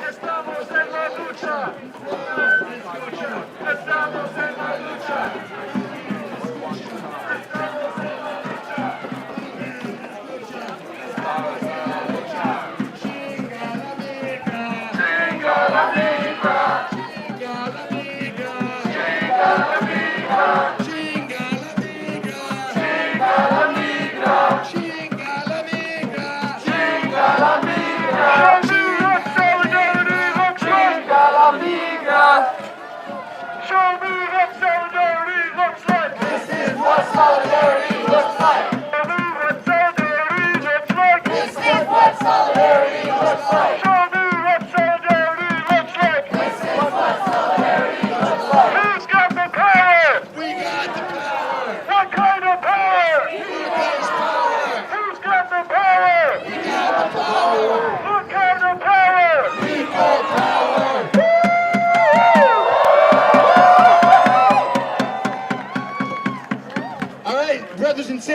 Estamos en la lucha.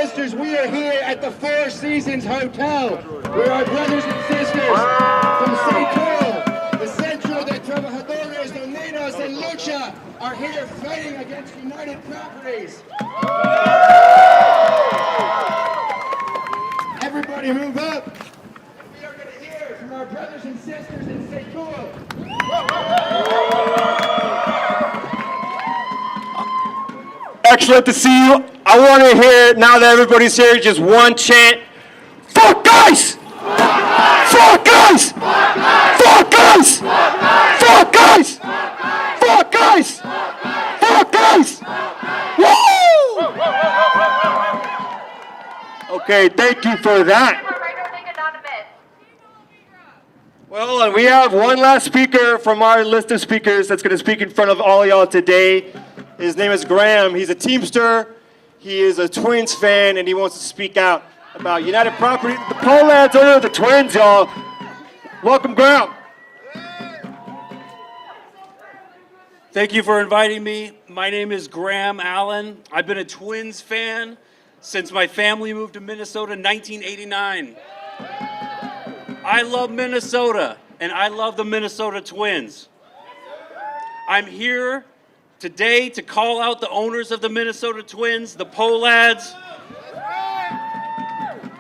sisters, we are here at the Four Seasons Hotel, where our brothers and sisters from Sector, the Centro de Trabajadores Unidos en Lucha are here fighting against United Properties. Everybody move up. We are going to hear from our brothers and sisters in Sector.
Excellent to see you. I want to hear, now that everybody's here, just one chant. Fuck guys! Fuck guys! Fuck guys! Fuck guys! Fuck guys! Fuck guys! Woo! Okay, thank you for that. Well, and we have one last speaker from our list of speakers that's going to speak in front of all y'all today. His name is Graham. He's a Teamster. He is a Twins fan, and he wants to speak out about United Property. The Pohlads are the Twins, y'all. Welcome, Graham.
Thank you for inviting me. My name is Graham Allen. I've been a Twins fan since my family moved to Minnesota in 1989. I love Minnesota, and I love the Minnesota Twins. I'm here today to call out the owners of the Minnesota Twins, the Pohlads,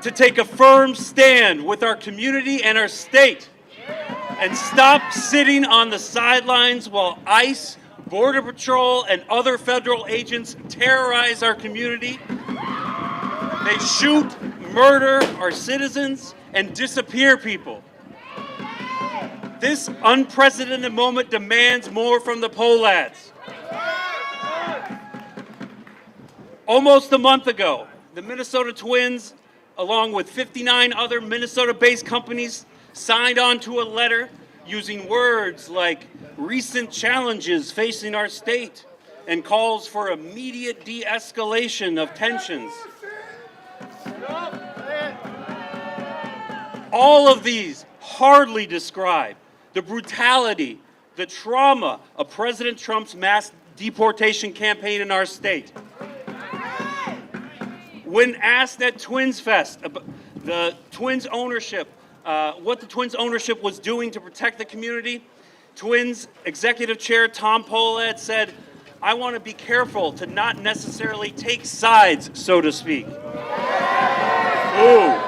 to take a firm stand with our community and our state and stop sitting on the sidelines while ICE, Border Patrol, and other federal agents terrorize our community. They shoot, murder our citizens, and disappear people. This unprecedented moment demands more from the Pohlads. Almost a month ago, the Minnesota Twins, along with 59 other Minnesota-based companies, signed on to a letter using words like recent challenges facing our state and calls for immediate de-escalation of tensions. All of these hardly describe the brutality, the trauma of President Trump's mass deportation campaign in our state. When asked at Twins Fest about the Twins ownership, what the Twins ownership was doing to protect the community, Twins Executive Chair Tom Pohlad said, "I want to be careful to not necessarily take sides, so to speak." Ooh.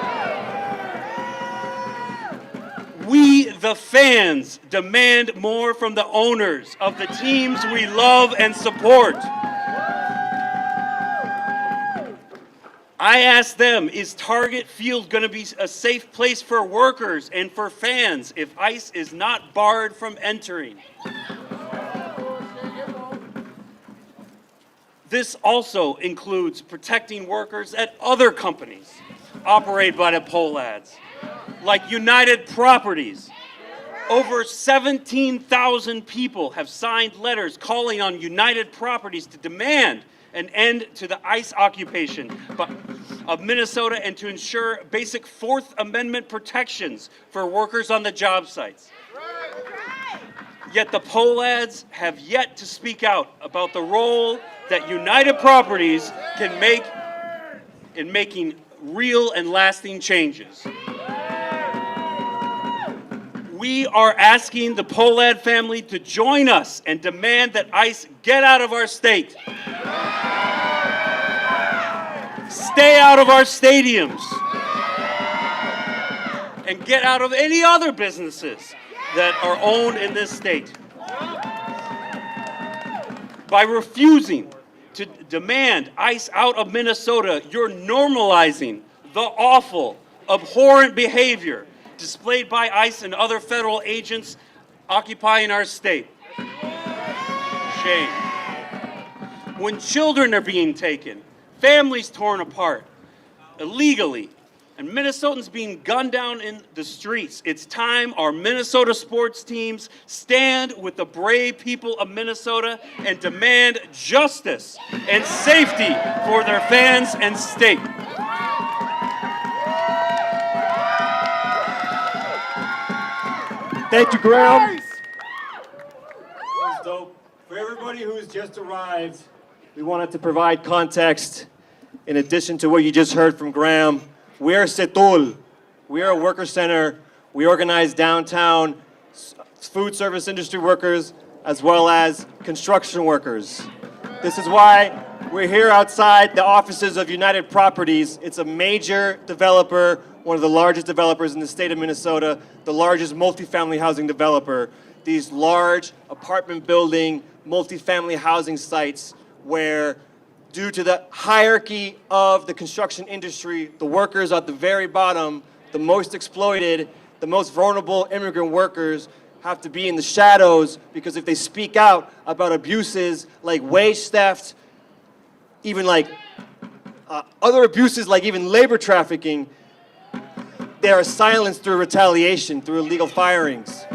We, the fans, demand more from the owners of the teams we love and support. I asked them, is Target Field going to be a safe place for workers and for fans if ICE is not barred from entering? This also includes protecting workers at other companies operated by the Pohlads, like United Properties. Over 17,000 people have signed letters calling on United Properties to demand an end to the ICE occupation of Minnesota and to ensure basic Fourth Amendment protections for workers on the job sites. Yet the Pohlads have yet to speak out about the role that United Properties can make in making real and lasting changes. We are asking the Pohlad family to join us and demand that ICE get out of our state. Stay out of our stadiums. And get out of any other businesses that are owned in this state. By refusing to demand ICE out of Minnesota, you're normalizing the awful, abhorrent behavior displayed by ICE and other federal agents occupying our state. Shame. When children are being taken, families torn apart illegally, and Minnesotans being gunned down in the streets, it's time our Minnesota sports teams stand with the brave people of Minnesota and demand justice and safety for their fans and state.
Thank you, Graham. So, for everybody who's just arrived, we wanted to provide context
in addition to what you just heard from Graham, we're Setul. We are a worker center. We organize downtown food service industry workers as well as construction workers. This is why we're here outside the offices of United Properties. It's a major developer, one of the largest developers in the state of Minnesota, the largest multifamily housing developer. These large apartment building, multifamily housing sites where, due to the hierarchy of the construction industry, the workers at the very bottom, the most exploited, the most vulnerable immigrant workers have to be in the shadows, because if they speak out about abuses like wage theft, even like other abuses like even labor trafficking, they are silenced through retaliation, through illegal firings.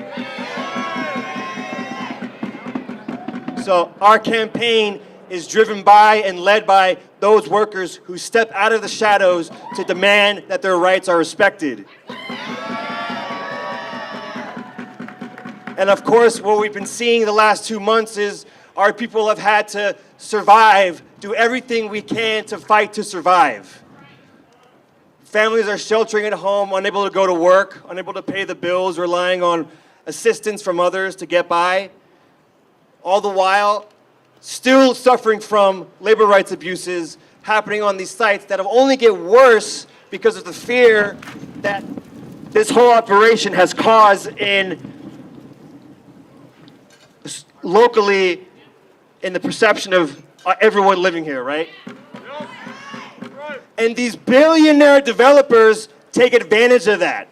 So our campaign is driven by and led by those workers who step out of the shadows to demand that their rights are respected. And of course, what we've been seeing the last 2 months is our people have had to survive, do everything we can to fight to survive. Families are sheltering at home, unable to go to work, unable to pay the bills, relying on assistance from others to get by. All the while, still suffering from labor rights abuses happening on these sites that have only get worse because of the fear that this whole operation has caused locally in the perception of everyone living here, right? And these billionaire developers take advantage of that.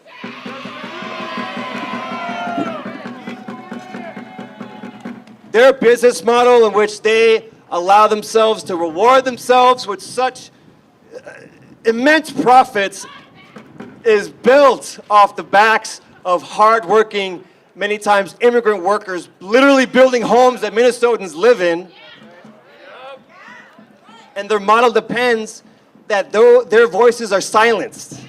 Their business model, in which they allow themselves to reward themselves with such immense profits, is built off the backs of hardworking, many times immigrant workers, literally building homes that Minnesotans live in. And their model depends that their voices are silenced.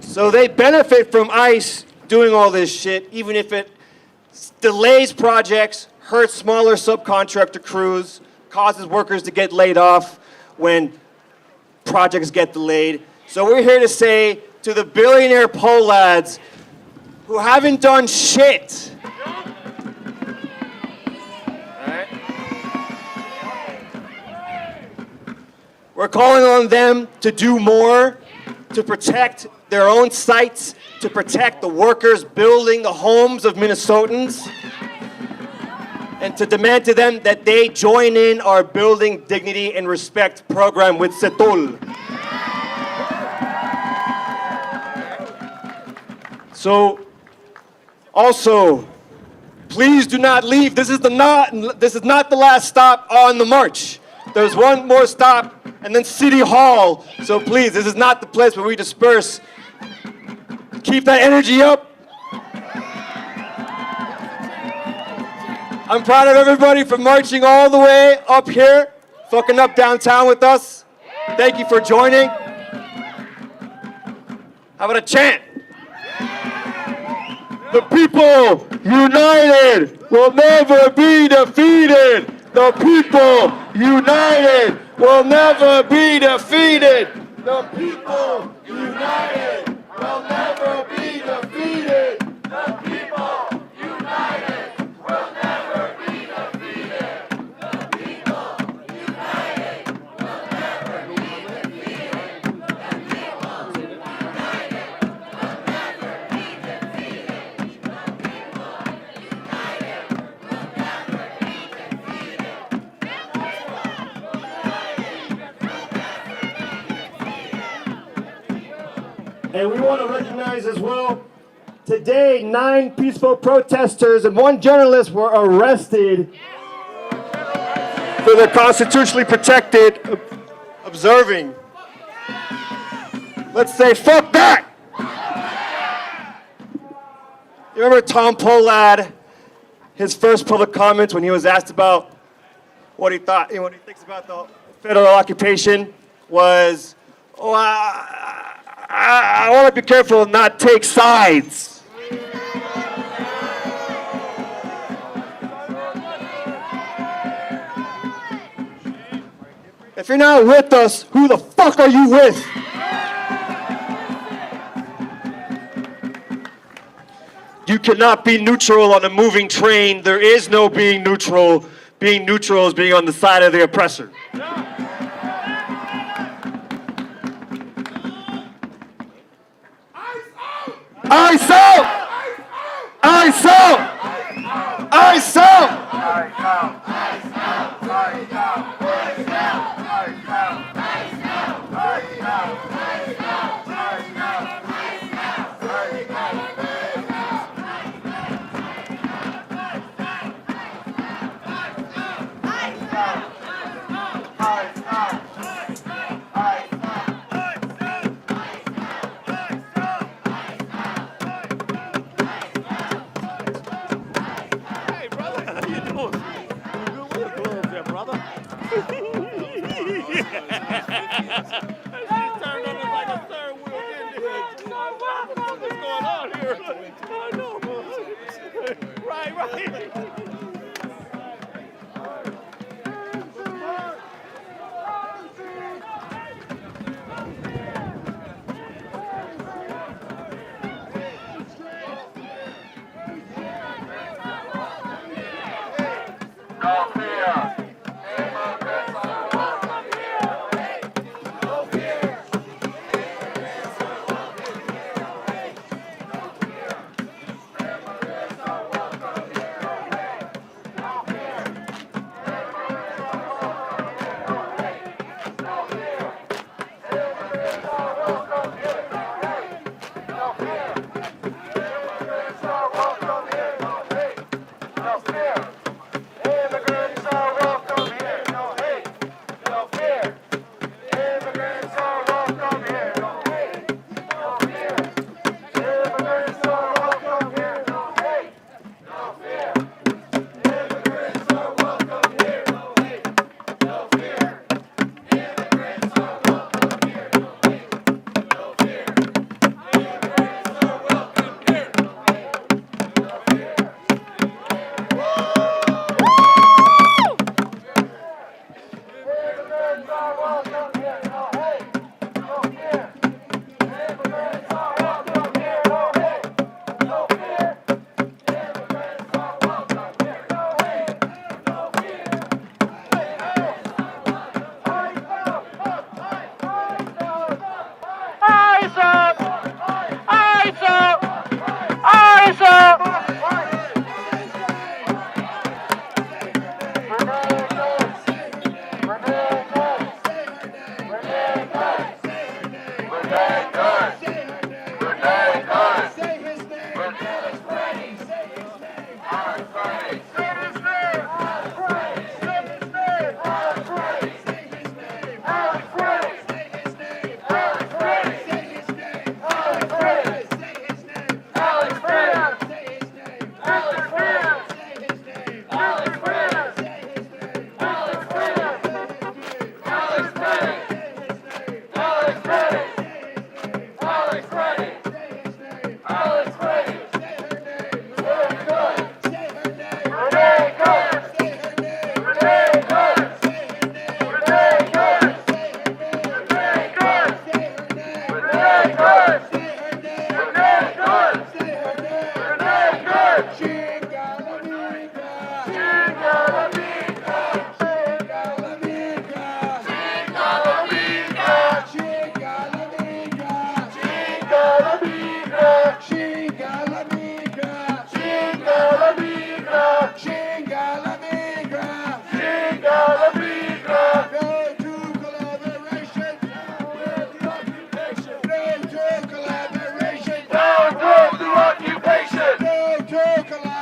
So they benefit from ICE doing all this shit, even if it delays projects, hurts smaller subcontractor crews, causes workers to get laid off when projects get delayed. So we're here to say to the billionaire pole lads who haven't done shit, we're calling on them to do more, to protect their own sites, to protect the workers building the homes of Minnesotans, and to demand to them that they join in our Building Dignity and Respect program with Setul. So, also, please do not leave. This is not the last stop on the march. There's one more stop, and then City Hall. So please, this is not the place where we disperse. Keep that energy up. I'm proud of everybody for marching all the way up here, fucking up downtown with us. Thank you for joining. How about a chant? The people united will never be defeated. The people united will never be defeated. The people united will never be defeated. The people united will never be defeated. The people united will never be defeated. The people united will never be defeated. The people united will never be defeated. And we want to recognize as well, today 9 peaceful protesters and 1 journalist were arrested for their constitutionally protected observing. Let's say, fuck that! You remember Tom Pollad, his first public comments when he was asked about what he thought, what he thinks about the federal occupation was, oh, I want to be careful and not take sides. If you're not with us, who the fuck are you with? You cannot be neutral on a moving train. There is no being neutral. Being neutral is being on the side of the oppressor. Ice out! Ice out! Ice out!
Collaboration.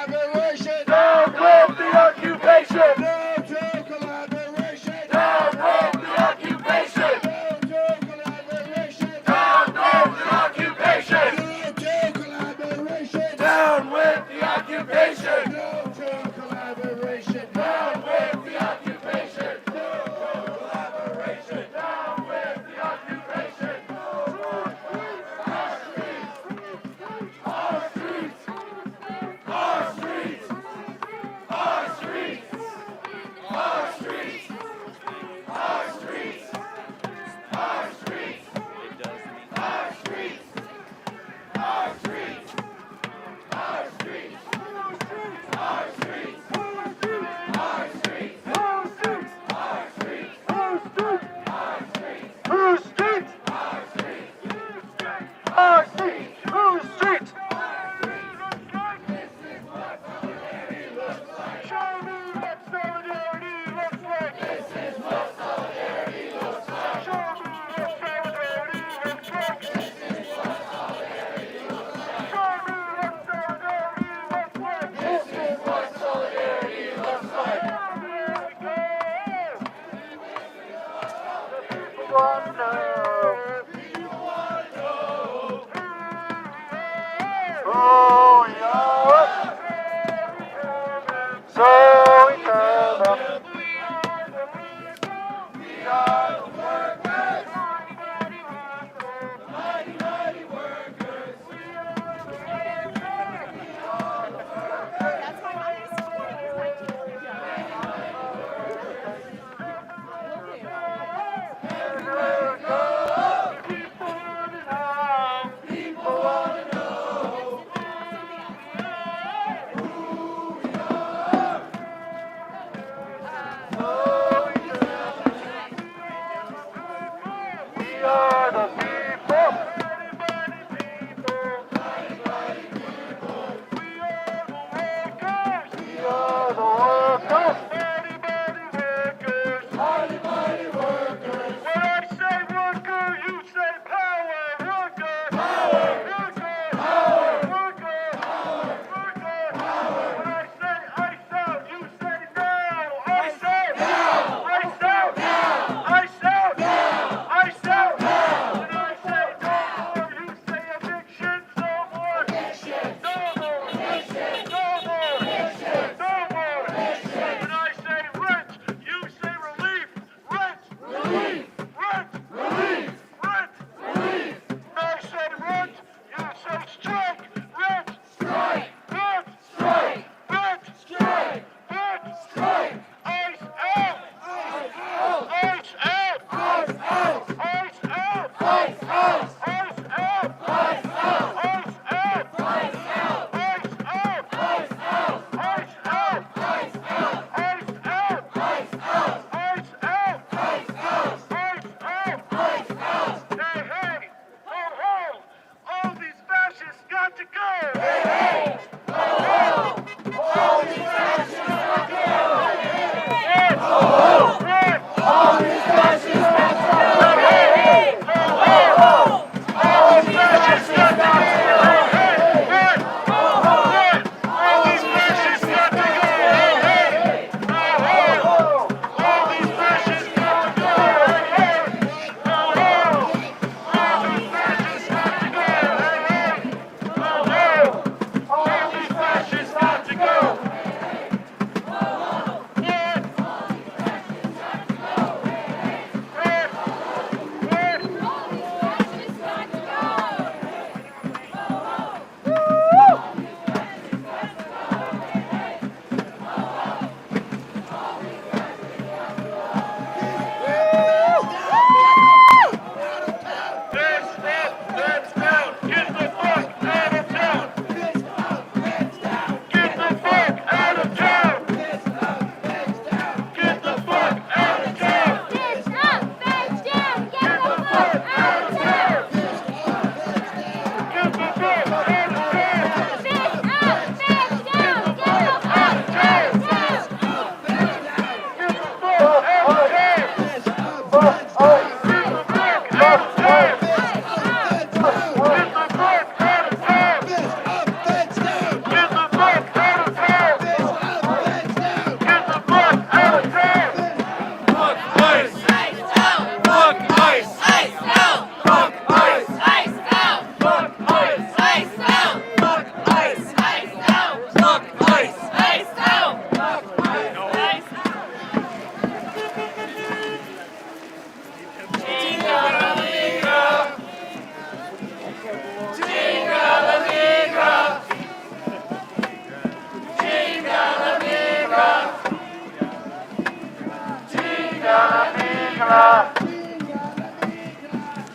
migra.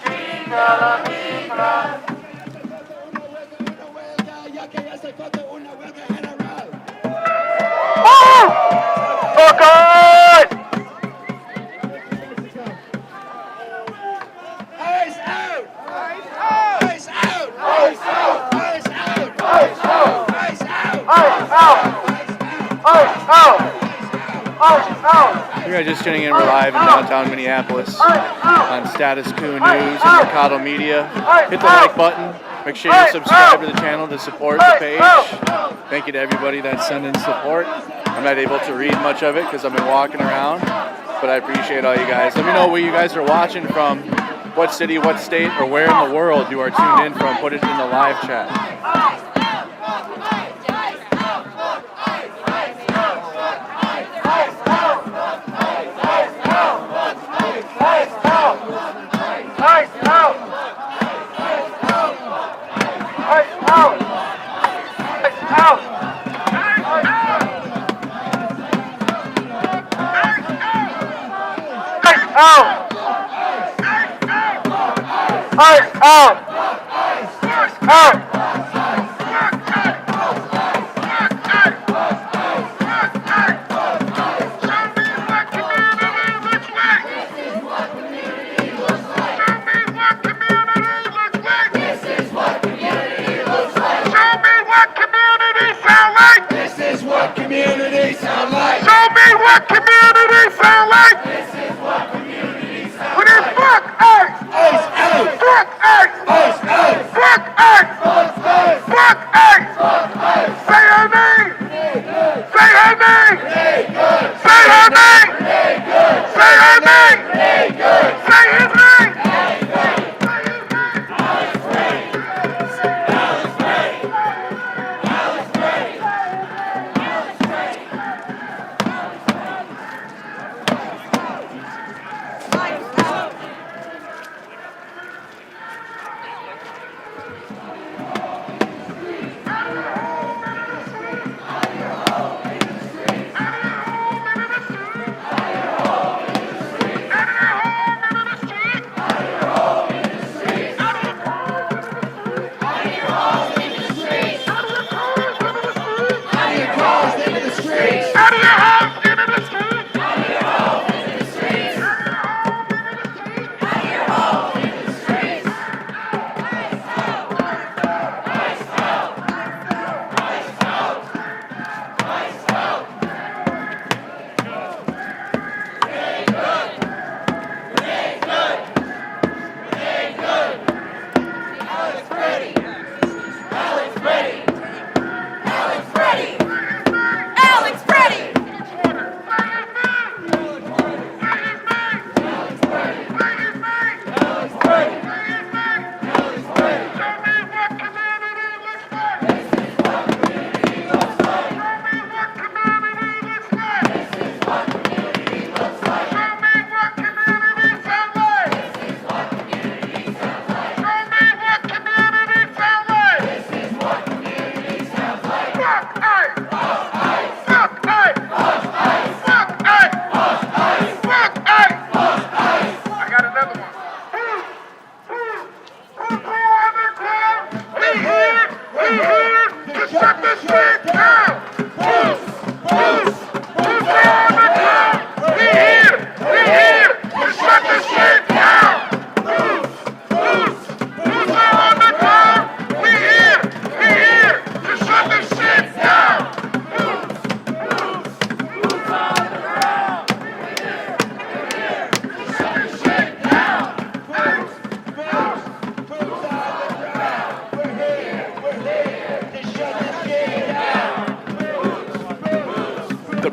Chinga la migra. Fuck on!
Ice out! Ice out! Ice out!
Ice out!
Ice out!
Ice out!
Ice out!
Ice out! Ice out! Ice out!
You guys just tuning in. We're live in downtown Minneapolis on Status Quo News and Mercado Media. Hit the like button. Make sure you subscribe to the channel to support the page. Thank you to everybody that's sending support. I'm not able to read much of it because I've been walking around, but I appreciate all you guys. Let me know where you guys are watching from, what city, what state, or where in the world you are tuned in from. Put it in the live chat.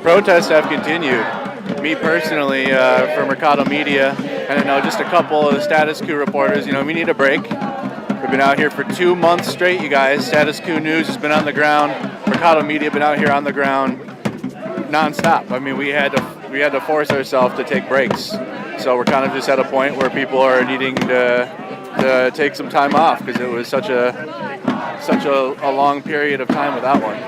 Protests have continued. Me personally, for Mercado Media, and I know just a couple of the Status Quo reporters, we need a break. We've been out here for 2 months straight, you guys. Status Quo News has been on the ground. Mercado Media been out here on the ground nonstop. I mean, we had to force ourselves to take breaks. So we're kind of just at a point where people are needing to take some time off because it was such a long period of time without one.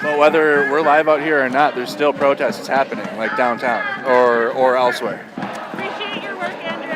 But whether we're live out here or not, there's still protests happening, like downtown or elsewhere.
Appreciate your work, Andrew.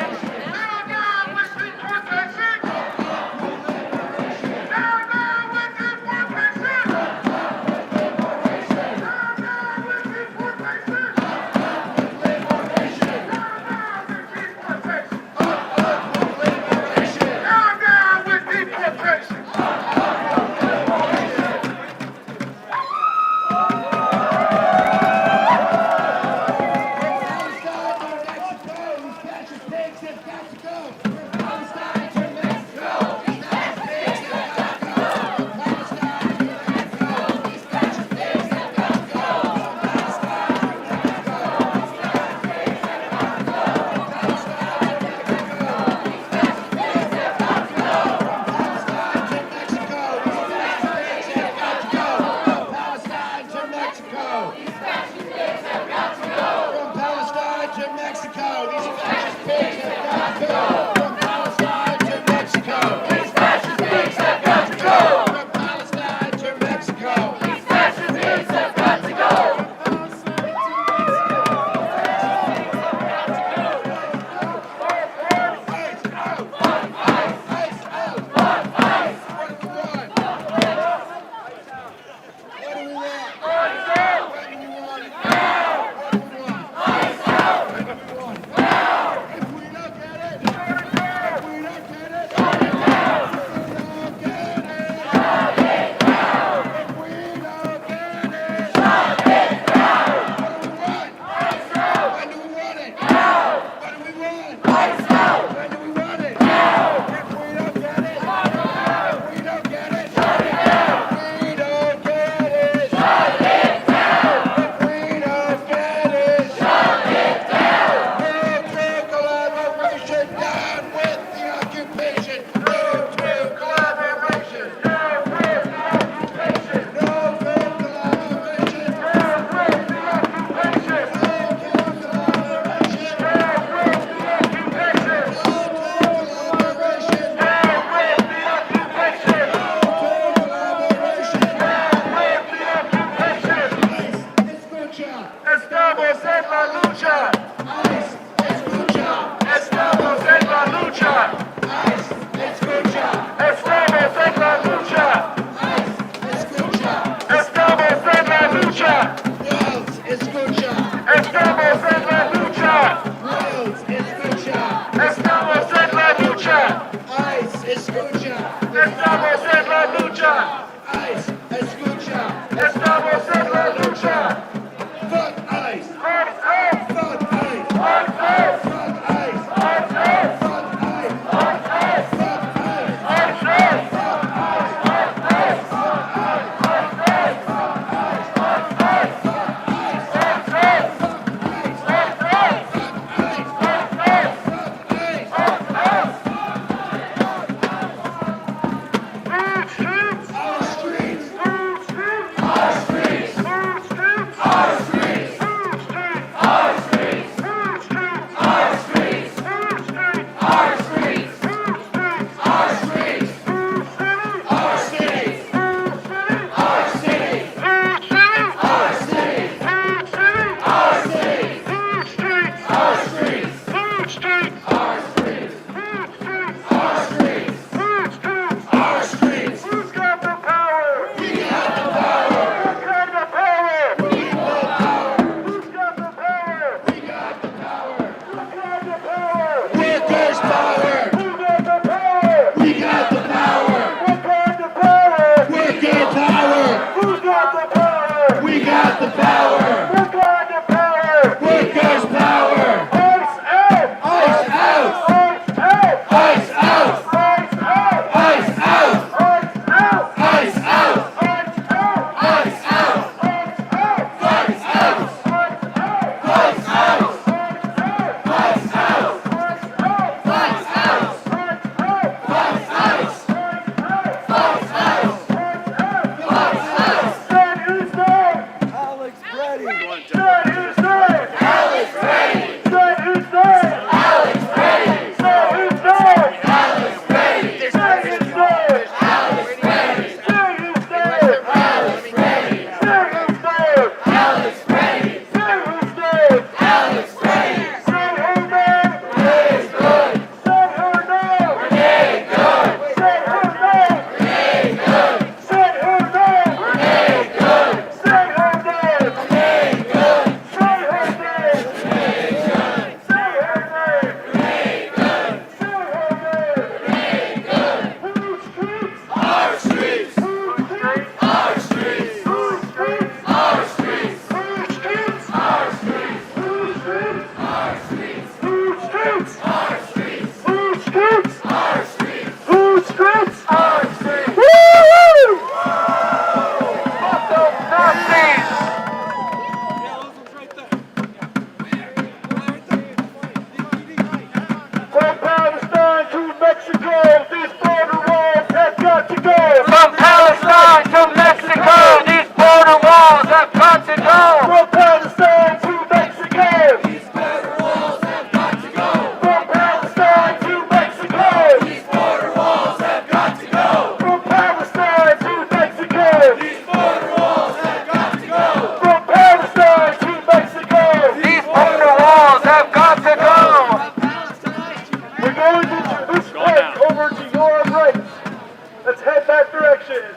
action.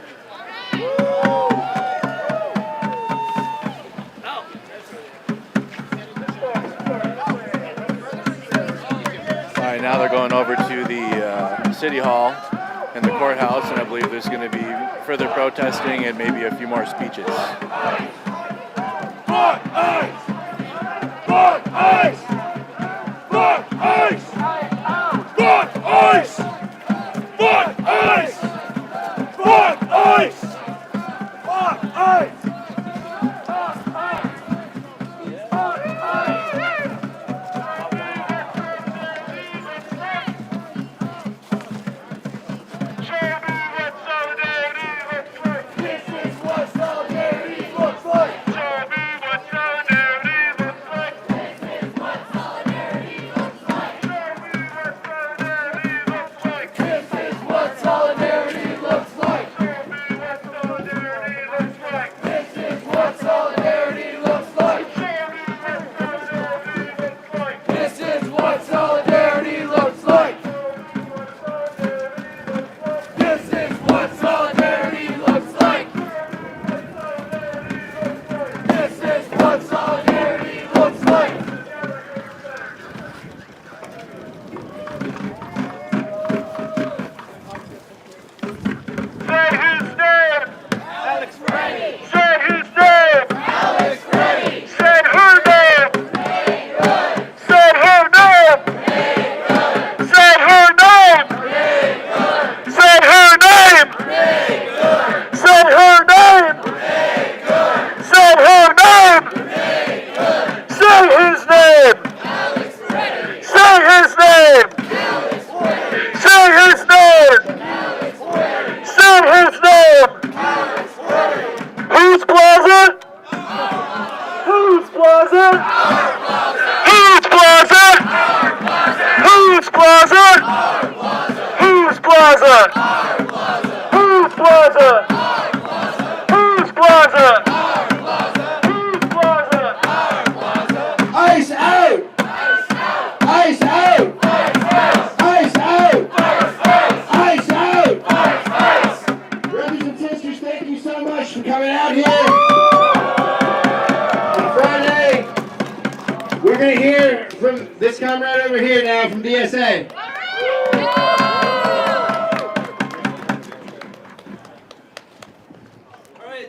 All right, now they're going over to the City Hall and the courthouse, and I believe there's going to be further protesting and maybe a few more speeches.
Fuck ICE! Fuck ICE! Fuck ICE! Fuck ICE! Fuck ICE! Fuck ICE! Fuck ICE!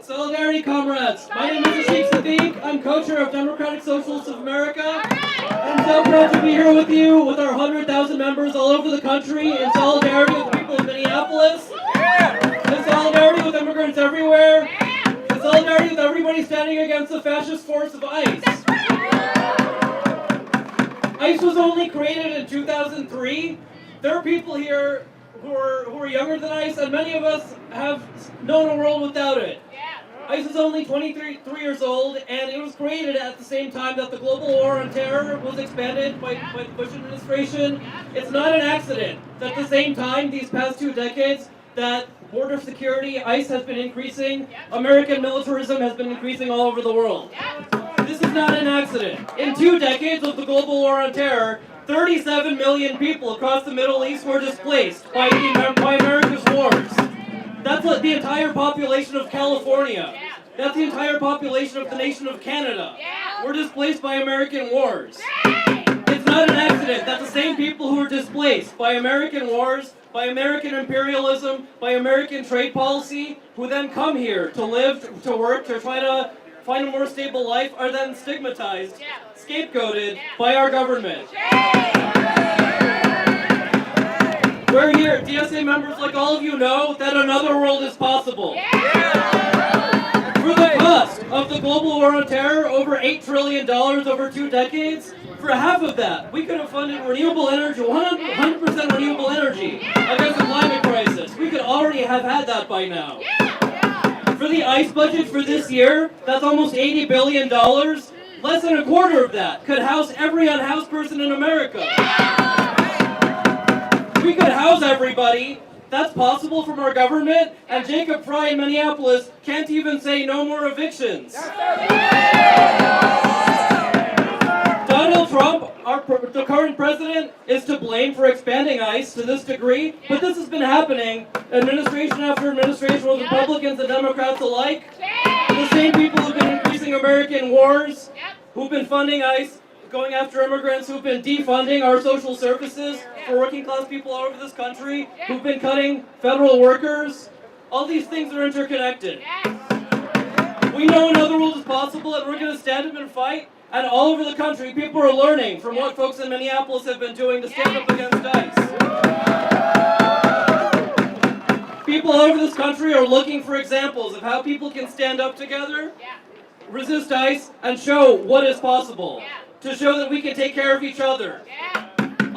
Solidarity comrades, my name is Sheikh Sadiq. I'm co-chair of Democratic Socialists of America. I'm so proud to be here with you with our 100,000 members all over the country in solidarity with the people of Minneapolis, in solidarity with immigrants everywhere, in solidarity with everybody standing against the fascist force of ICE. ICE was only created in 2003. There are people here who are younger than ICE, and many of us have known a world without it. ICE is only 23 years old, and it was created at the same time that the global war on terror was expanded by the Bush administration. It's not an accident that at the same time, these past 2 decades, that border security, ICE has been increasing, American militarism has been increasing all over the world. This is not an accident. In 2 decades of the global war on terror, 37 million people across the Middle East were displaced by America's wars. That's what the entire population of California. That's the entire population of the nation of Canada. We're displaced by American wars. It's not an accident that the same people who were displaced by American wars, by American imperialism, by American trade policy, who then come here to live, to work, to try to find a more stable life, are then stigmatized, scapegoated by our government. We're here, DSA members like all of you know that another world is possible. For the cost of the global war on terror, over $8 trillion over 2 decades, for half of that, we could have funded renewable energy, 100% renewable energy against the climate crisis. We could already have had that by now. For the ICE budget for this year, that's almost $80 billion. Less than a quarter of that could house every unhoused person in America. We could house everybody. That's possible from our government, and Jacob Fry in Minneapolis can't even say no more evictions. Donald Trump, the current president, is to blame for expanding ICE to this degree, but this has been happening administration after administration with Republicans and Democrats alike. The same people who've been increasing American wars, who've been funding ICE, going after immigrants, who've been defunding our social services for working class people all over this country, who've been cutting federal workers. All these things are interconnected. We know another world is possible, and we're going to stand up and fight. And all over the country, people are learning from what folks in Minneapolis have been doing to stand up against ICE. People all over this country are looking for examples of how people can stand up together, resist ICE, and show what is possible. To show that we can take care of each other.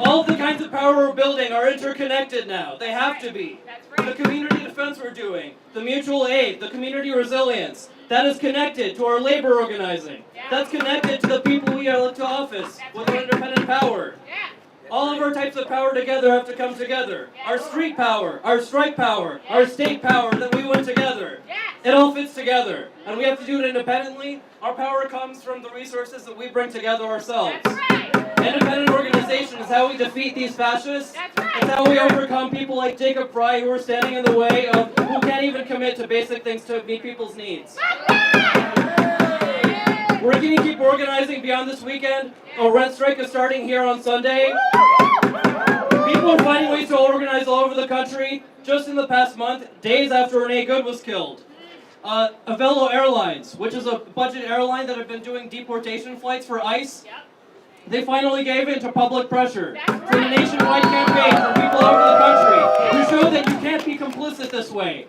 All of the kinds of power we're building are interconnected now. They have to be. The community defense we're doing, the mutual aid, the community resilience, that is connected to our labor organizing. That's connected to the people we elect to office with our independent power. All of our types of power together have to come together. Our street power, our strike power, our state power that we win together. It all fits together. And we have to do it independently. Our power comes from the resources that we bring together ourselves. Independent organization is how we defeat these fascists. It's how we overcome people like Jacob Fry who are standing in the way of who can't even commit to basic things to meet people's needs. We're going to keep organizing beyond this weekend. A rent strike is starting here on Sunday. People are finding ways to organize all over the country. Just in the past month, days after Renee Good was killed. Avelo Airlines, which is a budget airline that have been doing deportation flights for ICE, they finally gave in to public pressure for the nationwide campaign for people all over the country to show that you can't be complicit this way.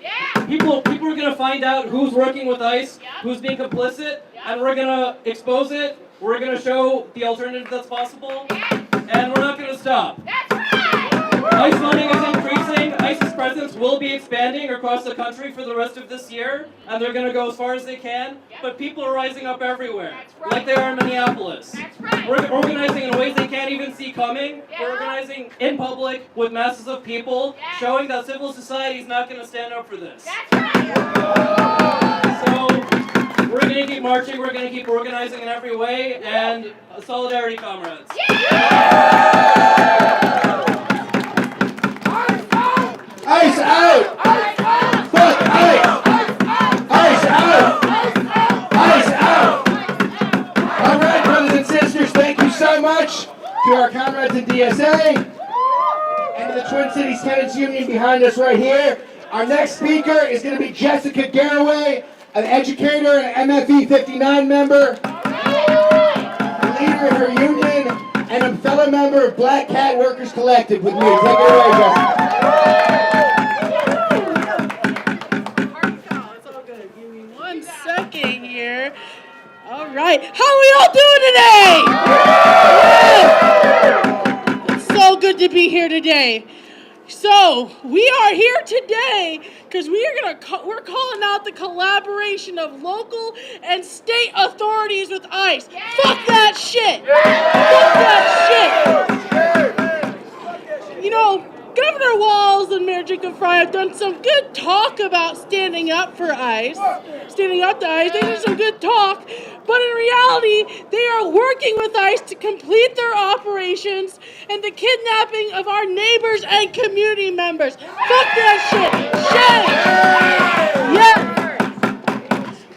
People are going to find out who's working with ICE, who's being complicit, and we're going to expose it. We're going to show the alternative that's possible, and we're not going to stop. ICE funding is increasing. ICE's presence will be expanding across the country for the rest of this year, and they're going to go as far as they can. But people are rising up everywhere, like they are in Minneapolis. We're organizing in ways they can't even see coming. We're organizing in public with masses of people, showing that civil society is not going to stand up for this. So we're going to keep marching. We're going to keep organizing in every way, and solidarity, comrades.
ICE out! Fuck ICE! ICE out! ICE out! All right, brothers and sisters, thank you so much to our comrades in DSA and to the Twin Cities Tenants Union behind us right here. Our next speaker is going to be Jessica Garraway, an educator and MFE 59 member, leader of her union, and a fellow member of Black Cat Workers Collective with me. Take it away, Jessica.
Here. All right. How are we all doing today? It's so good to be here today. So we are here today because we're calling out the collaboration of local and state authorities with ICE. Fuck that shit. Fuck that shit. You know, Governor Walz and Mayor Jacob Fry have done some good talk about standing up for ICE. Standing up to ICE, they did some good talk. But in reality, they are working with ICE to complete their operations and the kidnapping of our neighbors and community members. Fuck that shit. Shame. Yeah.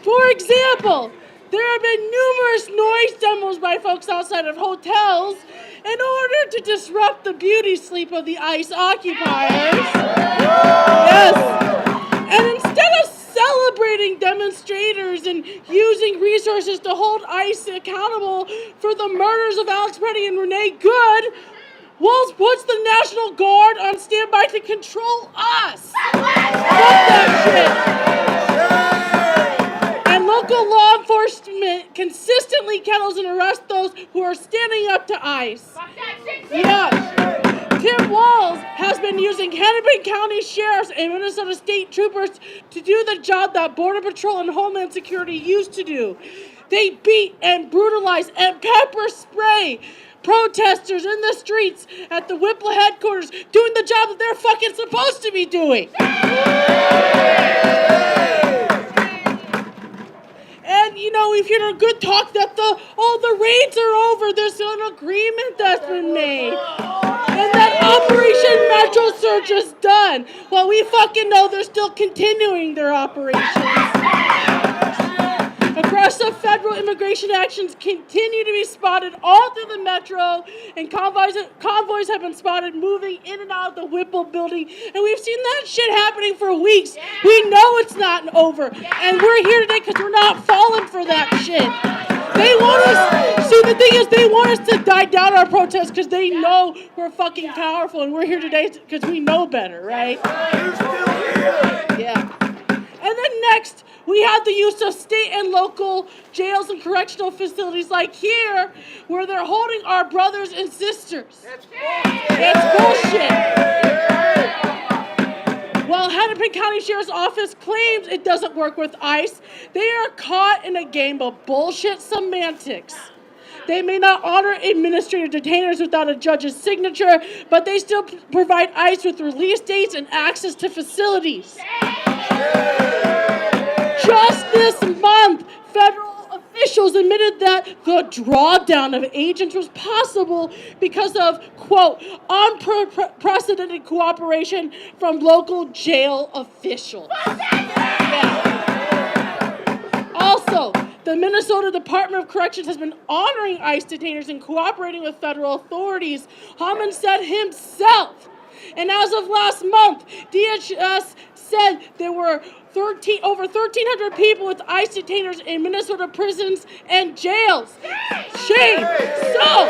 For example, there have been numerous noise demos by folks outside of hotels in order to disrupt the beauty sleep of the ICE occupiers. Yes. And instead of celebrating demonstrators and using resources to hold ICE accountable for the murders of Alex Petty and Renee Good, Walz puts the National Guard on standby to control us. Fuck that shit. And local law enforcement consistently kettles and arrests those who are standing up to ICE. Yeah. Tim Walz has been using Hennepin County sheriffs and Minnesota State troopers to do the job that Border Patrol and Homeland Security used to do. They beat and brutalize and pepper spray protesters in the streets at the Whipple headquarters doing the job that they're fucking supposed to be doing. And, you know, we've heard a good talk that all the raids are over. There's an agreement that's been made. And that Operation Metro Search is done. Well, we fucking know they're still continuing their operations. Across the federal immigration actions continue to be spotted all through the metro, and convoys have been spotted moving in and out of the Whipple building, and we've seen that shit happening for weeks. Yeah. We know it's not over, and we're here today because we're not falling for that shit. They want us, see, the thing is, they want us to die down our protests because they know we're fucking powerful, and we're here today because we know better, right? Yeah. And then next, we have the use of state and local jails and correctional facilities like here, where they're holding our brothers and sisters. It's bullshit. While Hennepin County Sheriff's Office claims it doesn't work with ICE, they are caught in a game of bullshit semantics. They may not honor administrative detainers without a judge's signature, but they still provide ICE with release dates and access to facilities. Just this month, federal officials admitted that the drawdown of agents was possible because of, quote, unprecedented cooperation from local jail officials. Yeah. Also, the Minnesota Department of Corrections has been honoring ICE detainers and cooperating with federal authorities. Hammond said himself. And as of last month, DHS said there were over 1,300 people with ICE detainers in Minnesota prisons and jails. Shame. So,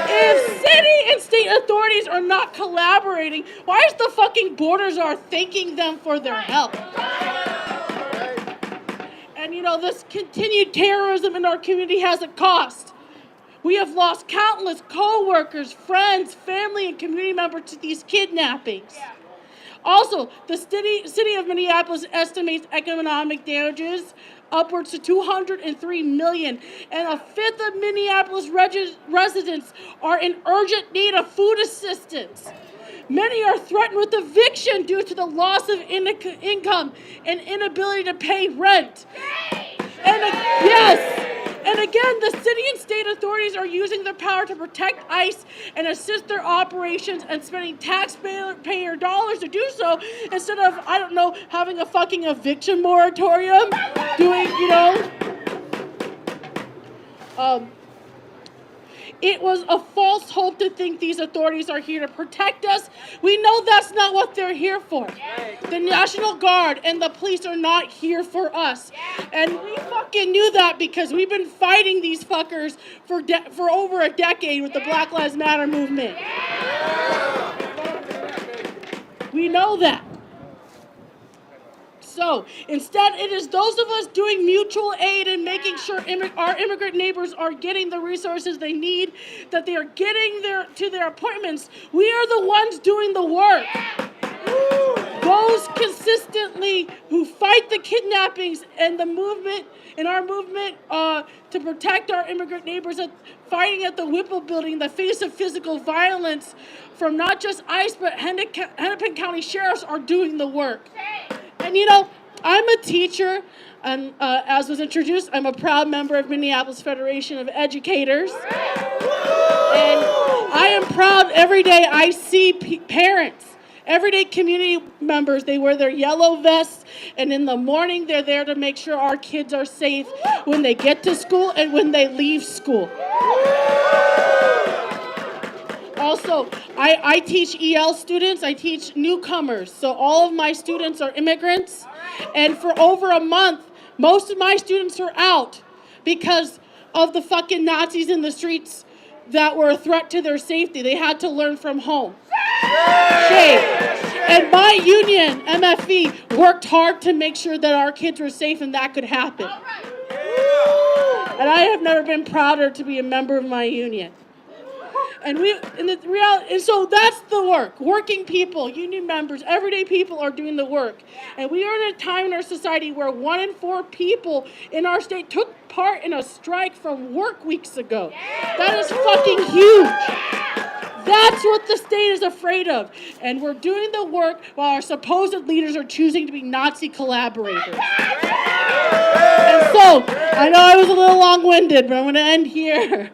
if city and state authorities are not collaborating, why is the fucking borders are thanking them for their help? And you know, this continued terrorism in our community has a cost. We have lost countless co-workers, friends, family, and community members to these kidnappings. Also, the city of Minneapolis estimates economic damages upwards to $203 million, and a fifth of Minneapolis residents are in urgent need of food assistance. Many are threatened with eviction due to the loss of income and inability to pay rent. And again, the city and state authorities are using their power to protect ICE and assist their operations and spending taxpayer dollars to do so instead of, I don't know, having a fucking eviction moratorium, it was a false hope to think these authorities are here to protect us. We know that's not what they're here for. The National Guard and the police are not here for us. And we fucking knew that because we've been fighting these fuckers for over a decade with the Black Lives Matter movement. We know that. So, instead, it is those of us doing mutual aid and making sure our immigrant neighbors are getting the resources they need, that they are getting to their appointments. We are the ones doing the work. Those consistently who fight the kidnappings and the movement, in our movement to protect our immigrant neighbors, fighting at the Whipple building in the face of physical violence from not just ICE, but Hennepin County Sheriffs are doing the work. And you know, I'm a teacher, and as was introduced, I'm a proud member of Minneapolis Federation of Educators. And I am proud every day I see parents, everyday community members, they wear their yellow vests, and in the morning they're there to make sure our kids are safe when they get to school and when they leave school. Also, I teach EL students, I teach newcomers, so all of my students are immigrants, and for over a month, most of my students are out because of the fucking Nazis in the streets that were a threat to their safety. They had to learn from home. Shame. And my union, MFE, worked hard to make sure that our kids were safe and that could happen. And I have never been prouder to be a member of my union. And so that's the work. Working people, union members, everyday people are doing the work. And we are in a time in our society where 1 in 4 people in our state took part in a strike from work weeks ago. That is fucking huge. That's what the state is afraid of. And we're doing the work while our supposed leaders are choosing to be Nazi collaborators. And so, I know I was a little long-winded, but I'm going to end here.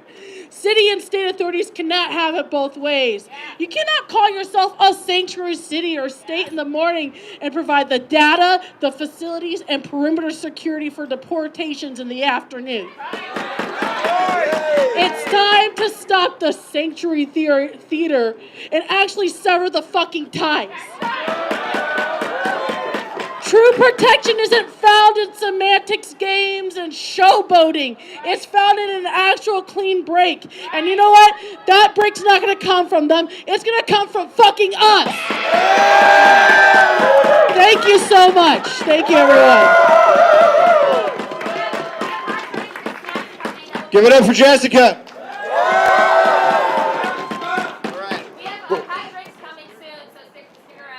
City and state authorities cannot have it both ways. You cannot call yourself a sanctuary city or state in the morning and provide the data, the facilities, and perimeter security for deportations in the afternoon. It's time to stop the sanctuary theater and actually sever the fucking ties. True protection isn't found in semantics games and showboating. It's found in an actual clean break. And you know what? That break's not going to come from them. It's going to come from fucking us. Thank you so much. Thank you, everyone.
Give it up for Jessica.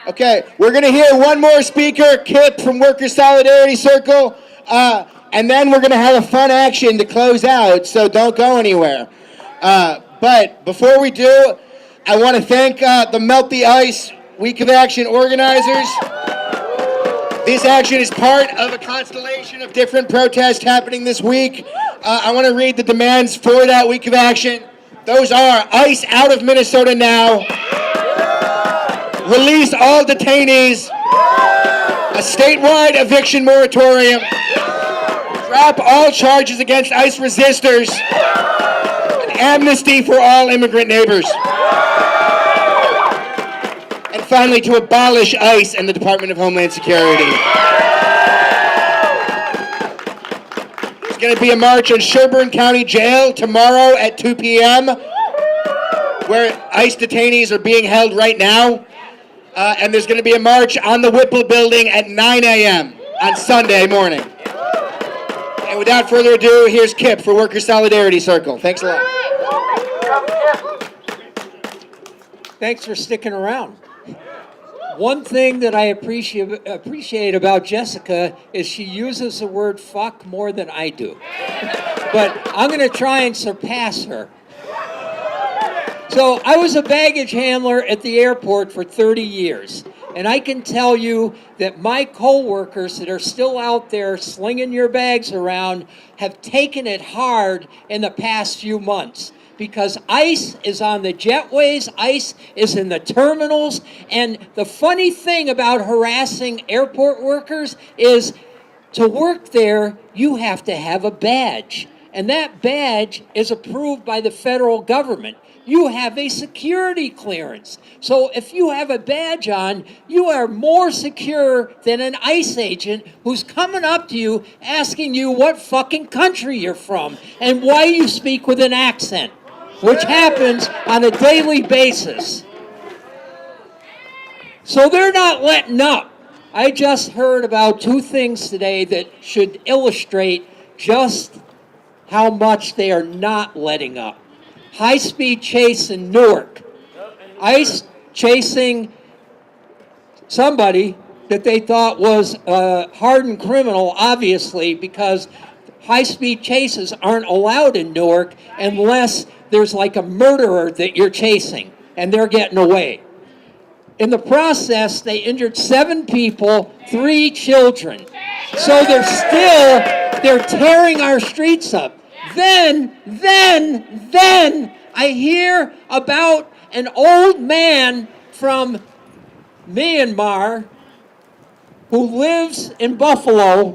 Okay, we're going to hear one more speaker, Kip from Workers' Solidarity Circle, and then we're going to have a fun action to close out, so don't go anywhere. But before we do, I want to thank the Melt the Ice Week of Action organizers. This action is part of a constellation of different protests happening this week. I want to read the demands for that week of action. Those are ICE out of Minnesota now. Release all detainees, a statewide eviction moratorium, drop all charges against ICE resistors, an amnesty for all immigrant neighbors, and finally to abolish ICE and the Department of Homeland Security. There's going to be a march in Sherburne County Jail tomorrow at 2 p.m. where ICE detainees are being held right now. And there's going to be a march on the Whipple building at 9 a.m. on Sunday morning. And without further ado, here's Kip for Workers' Solidarity Circle. Thanks a lot.
Thanks for sticking around. One thing that I appreciate about Jessica is she uses the word fuck more than I do. But I'm going to try and surpass her. So I was a baggage handler at the airport for 30 years, and I can tell you that my coworkers that are still out there slinging your bags around have taken it hard in the past few months because ICE is on the jetways, ICE is in the terminals, and the funny thing about harassing airport workers is to work there, you have to have a badge, and that badge is approved by the federal government. You have a security clearance. So if you have a badge on, you are more secure than an ICE agent who's coming up to you asking you what fucking country you're from and why you speak with an accent, which happens on a daily basis. So they're not letting up. I just heard about two things today that should illustrate just how much they are not letting up. High-speed chase in Newark. ICE chasing somebody that they thought was a hardened criminal, obviously, because high-speed chases aren't allowed in Newark unless there's like a murderer that you're chasing, and they're getting away. In the process, they injured 7 people, 3 children. So they're tearing our streets up. Then I hear about an old man from Myanmar who lived in Buffalo,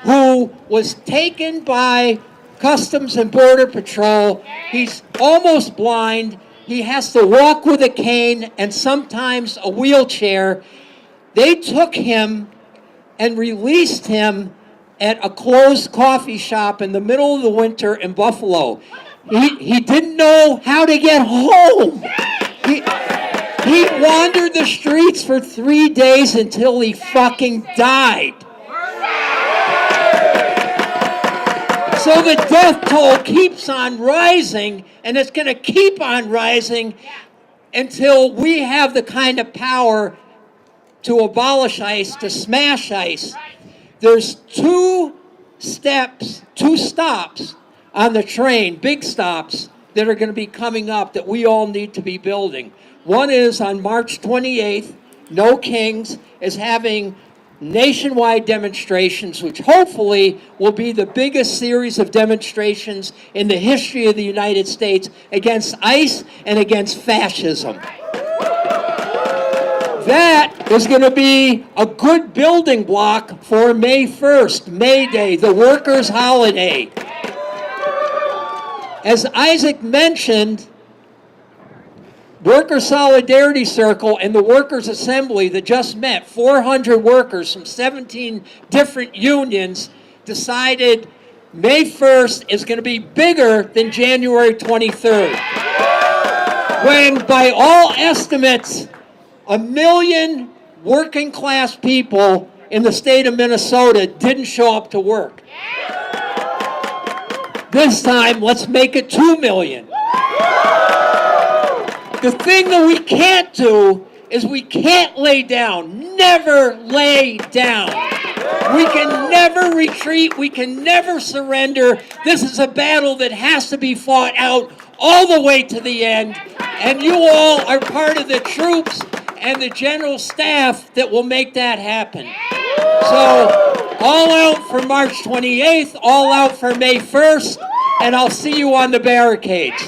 who was taken by Customs and Border Patrol. He's almost blind. He has to walk with a cane and sometimes a wheelchair. They took him and released him at a closed coffee shop in the middle of the winter in Buffalo. He didn't know how to get home. He wandered the streets for 3 days until he fucking died. So the death toll keeps on rising, and it's going to keep on rising until we have the kind of power to abolish ICE, to smash ICE. There's 2 stops on the train, big stops, that are going to be coming up that we all need to be building. One is on March 28th, No Kings is having nationwide demonstrations, which hopefully will be the biggest series of demonstrations in the history of the United States against ICE and against fascism. That is going to be a good building block for May 1st, May Day, the workers' holiday. As Isaac mentioned, Worker Solidarity Circle and the Workers' Assembly that just met, 400 workers from 17 different unions, decided May 1st is going to be bigger than January 23rd. When, by all estimates, 1 million working class people in the state of Minnesota didn't show up to work. This time, let's make it 2 million. The thing that we can't do is we can't lay down. Never lay down. We can never retreat. We can never surrender. This is a battle that has to be fought out all the way to the end. And you all are part of the troops and the general staff that will make that happen. So, all out for March 28th, all out for May 1st, and I'll see you on the barricades.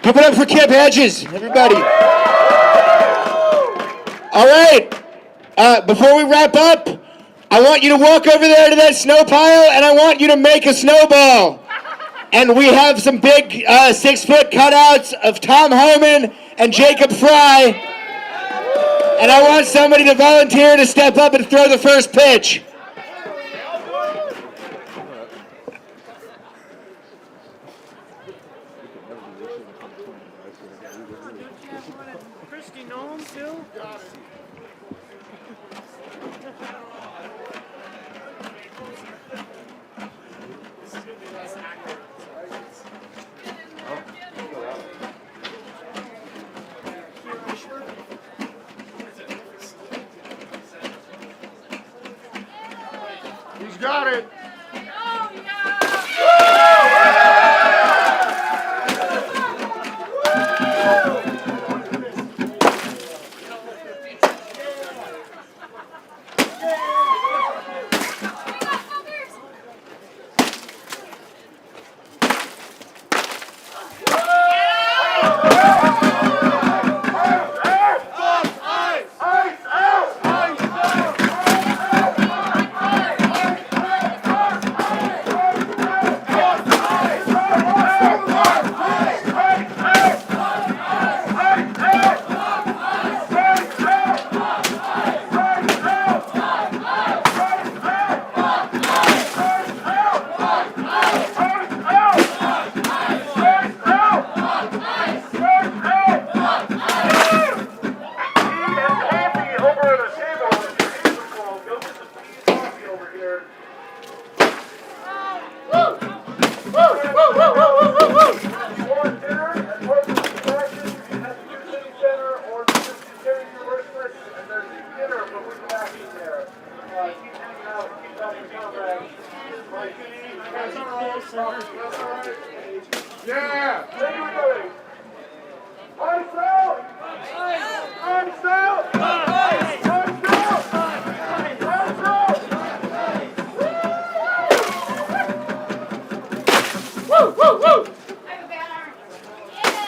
Give it up for Kip Hedges, everybody. All right, before we wrap up, I want you to walk over there to that snow pile, and I want you to make a snowball. And we have some big 6-foot cutouts of Tom Homan and Jacob Fry. And I want somebody to volunteer to step up and throw the first pitch.
Christy Nolan still?
He's got it.
Yeah! Ice out! Ice out! Ice out! Ice out! Woo! Woo! Woo!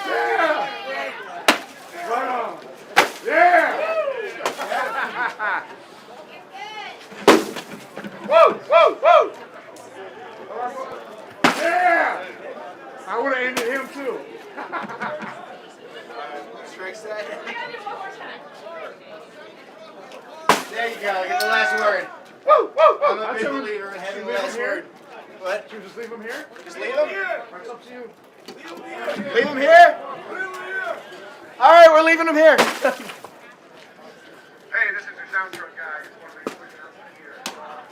Yeah! Right on! Yeah! Woo! Woo! Woo! Yeah! I would have ended him too.
Strike set. There you go. Get the last word.
Woo! Woo!
I'm a big believer in having the last word. What?
Should we just leave him here?
Just leave him?
It's up to you.
Leave him here? All right, we're leaving him here.
Hey, this is your sound truck guy. I just want to make a quick announcement here.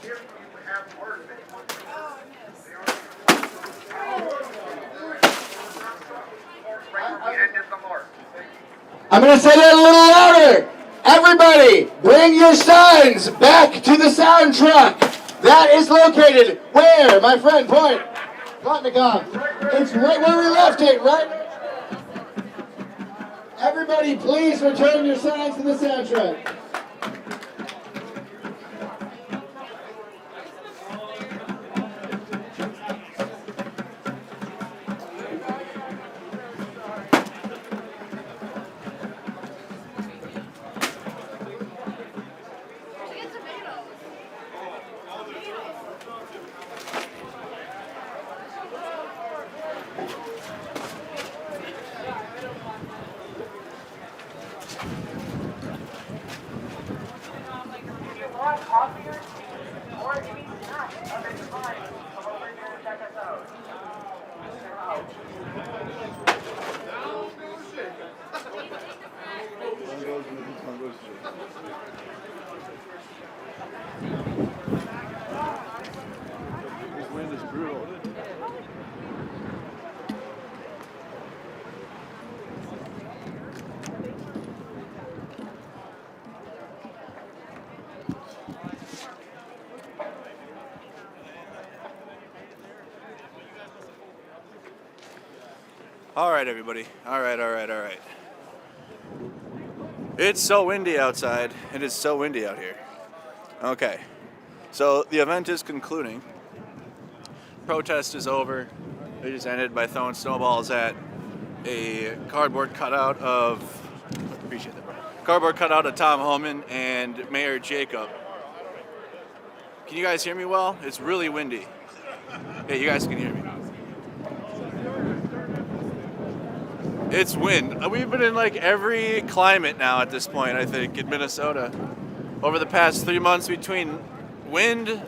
If you have part of it,
I'm going to say that a little louder. Everybody, bring your signs back to the sound truck. That is located where, my friend? Point. Plotnikov. It's right where we left it, right? Everybody, please return your signs to the soundtrack.
This wind is brutal. All right, everybody. All right. It's so windy outside. It is so windy out here. Okay. So the event is concluding. Protest is over. They just ended by throwing snowballs at a cardboard cutout of Tom Homan and Mayor Jacob. Can you guys hear me well? It's really windy. Yeah, you guys can hear me. It's wind. We've been in like every climate now at this point, I think, in Minnesota. Over the past 3 months between wind,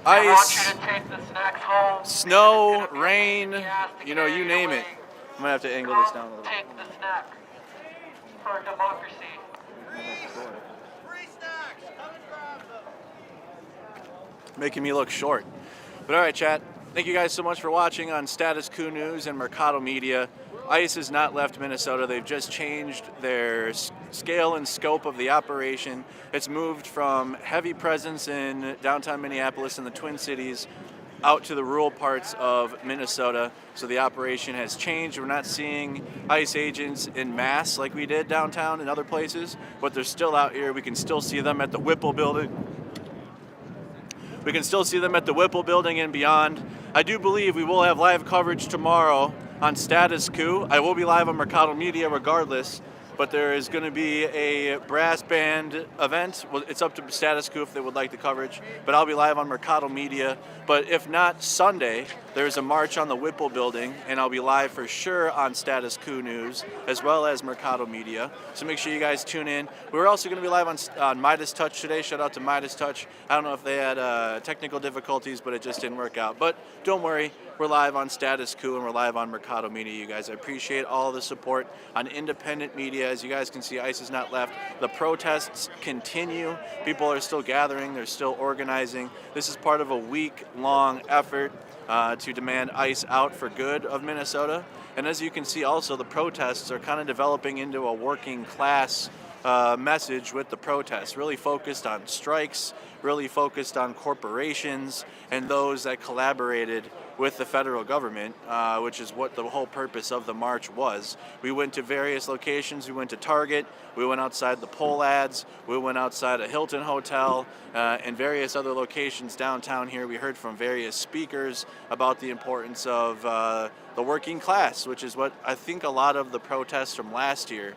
ice, snow, rain, you know, you name it. I'm gonna have to angle this down a little bit.
Take the snack for democracy.
Making me look short. But all right, chat. Thank you guys so much for watching on Status Quo News and Mercado Media. ICE has not left Minnesota. They've just changed their scale and scope of the operation. It's moved from heavy presence in downtown Minneapolis and the Twin Cities out to the rural parts of Minnesota. So the operation has changed. We're not seeing ICE agents in mass like we did downtown and other places, but they're still out here. We can still see them at the Whipple building. We can still see them at the Whipple building and beyond. I do believe we will have live coverage tomorrow on Status Quo. I will be live on Mercado Media regardless, but there is going to be a brass band event. Well, it's up to Status Quo if they would like the coverage, but I'll be live on Mercado Media. But if not Sunday, there's a march on the Whipple building, and I'll be live for sure on Status Quo News as well as Mercado Media. So make sure you guys tune in. We're also going to be live on Midas Touch today. Shout out to Midas Touch. I don't know if they had technical difficulties, but it just didn't work out. But don't worry. We're live on Status Quo and we're live on Mercado Media, you guys. I appreciate all the support on independent media. As you guys can see, ICE is not left. The protests continue. People are still gathering. They're still organizing. This is part of a week-long effort to demand ICE out for good of Minnesota. And as you can see also, the protests are kind of developing into a working class message with the protests, really focused on strikes, really focused on corporations and those that collaborated with the federal government, which is what the whole purpose of the march was. We went to various locations. We went to Target. We went outside the poll ads. We went outside a Hilton hotel and various other locations downtown here. We heard from various speakers about the importance of the working class, which is what I think a lot of the protests from last year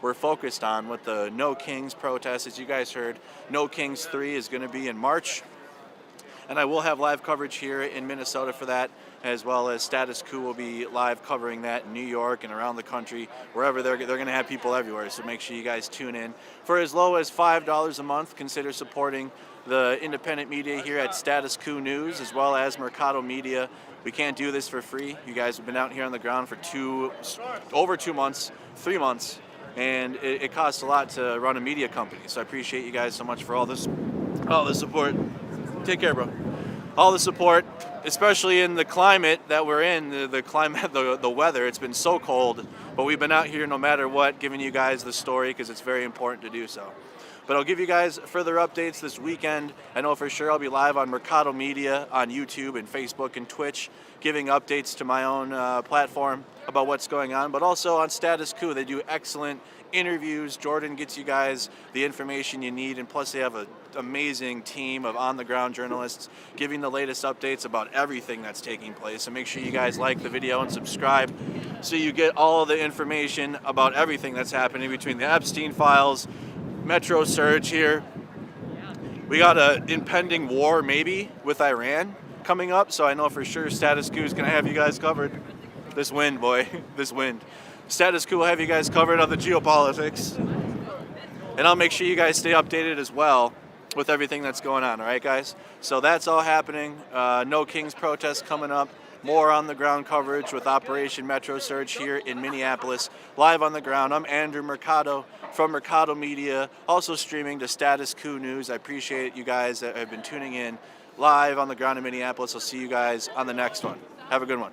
were focused on with the No Kings protest. As you guys heard, No Kings 3 is going to be in March. And I will have live coverage here in Minnesota for that, as well as Status Quo will be live covering that in New York and around the country, wherever they're going to have people everywhere. So make sure you guys tune in. For as low as $5 a month, consider supporting the independent media here at Status Quo News, as well as Mercado Media. We can't do this for free. You guys have been out here on the ground for over 2 months, 3 months, and it costs a lot to run a media company. So I appreciate you guys so much for all the support. Take care, bro. All the support, especially in the climate that we're in, the weather. It's been so cold, but we've been out here no matter what, giving you guys the story because it's very important to do so. But I'll give you guys further updates this weekend. I know for sure I'll be live on Mercado Media on YouTube and Facebook and Twitch, giving updates to my own platform about what's going on, but also on Status Quo. They do excellent interviews. Jordan gets you guys the information you need, and plus they have an amazing team of on-the-ground journalists giving the latest updates about everything that's taking place. So make sure you guys like the video and subscribe so you get all of the information about everything that's happening between the Epstein files, Metro Surge here. We got an impending war maybe with Iran coming up, so I know for sure Status Quo is going to have you guys covered. This wind, boy, this wind. Status Quo will have you guys covered on the geopolitics. And I'll make sure you guys stay updated as well with everything that's going on, all right, guys? So that's all happening. No Kings protest coming up. More on the ground coverage with Operation Metro Surge here in Minneapolis. Live on the ground, I'm Andrew Mercado from Mercado Media, also streaming to Status Quo News. I appreciate you guys that have been tuning in live on the ground in Minneapolis. I'll see you guys on the next one. Have a good one.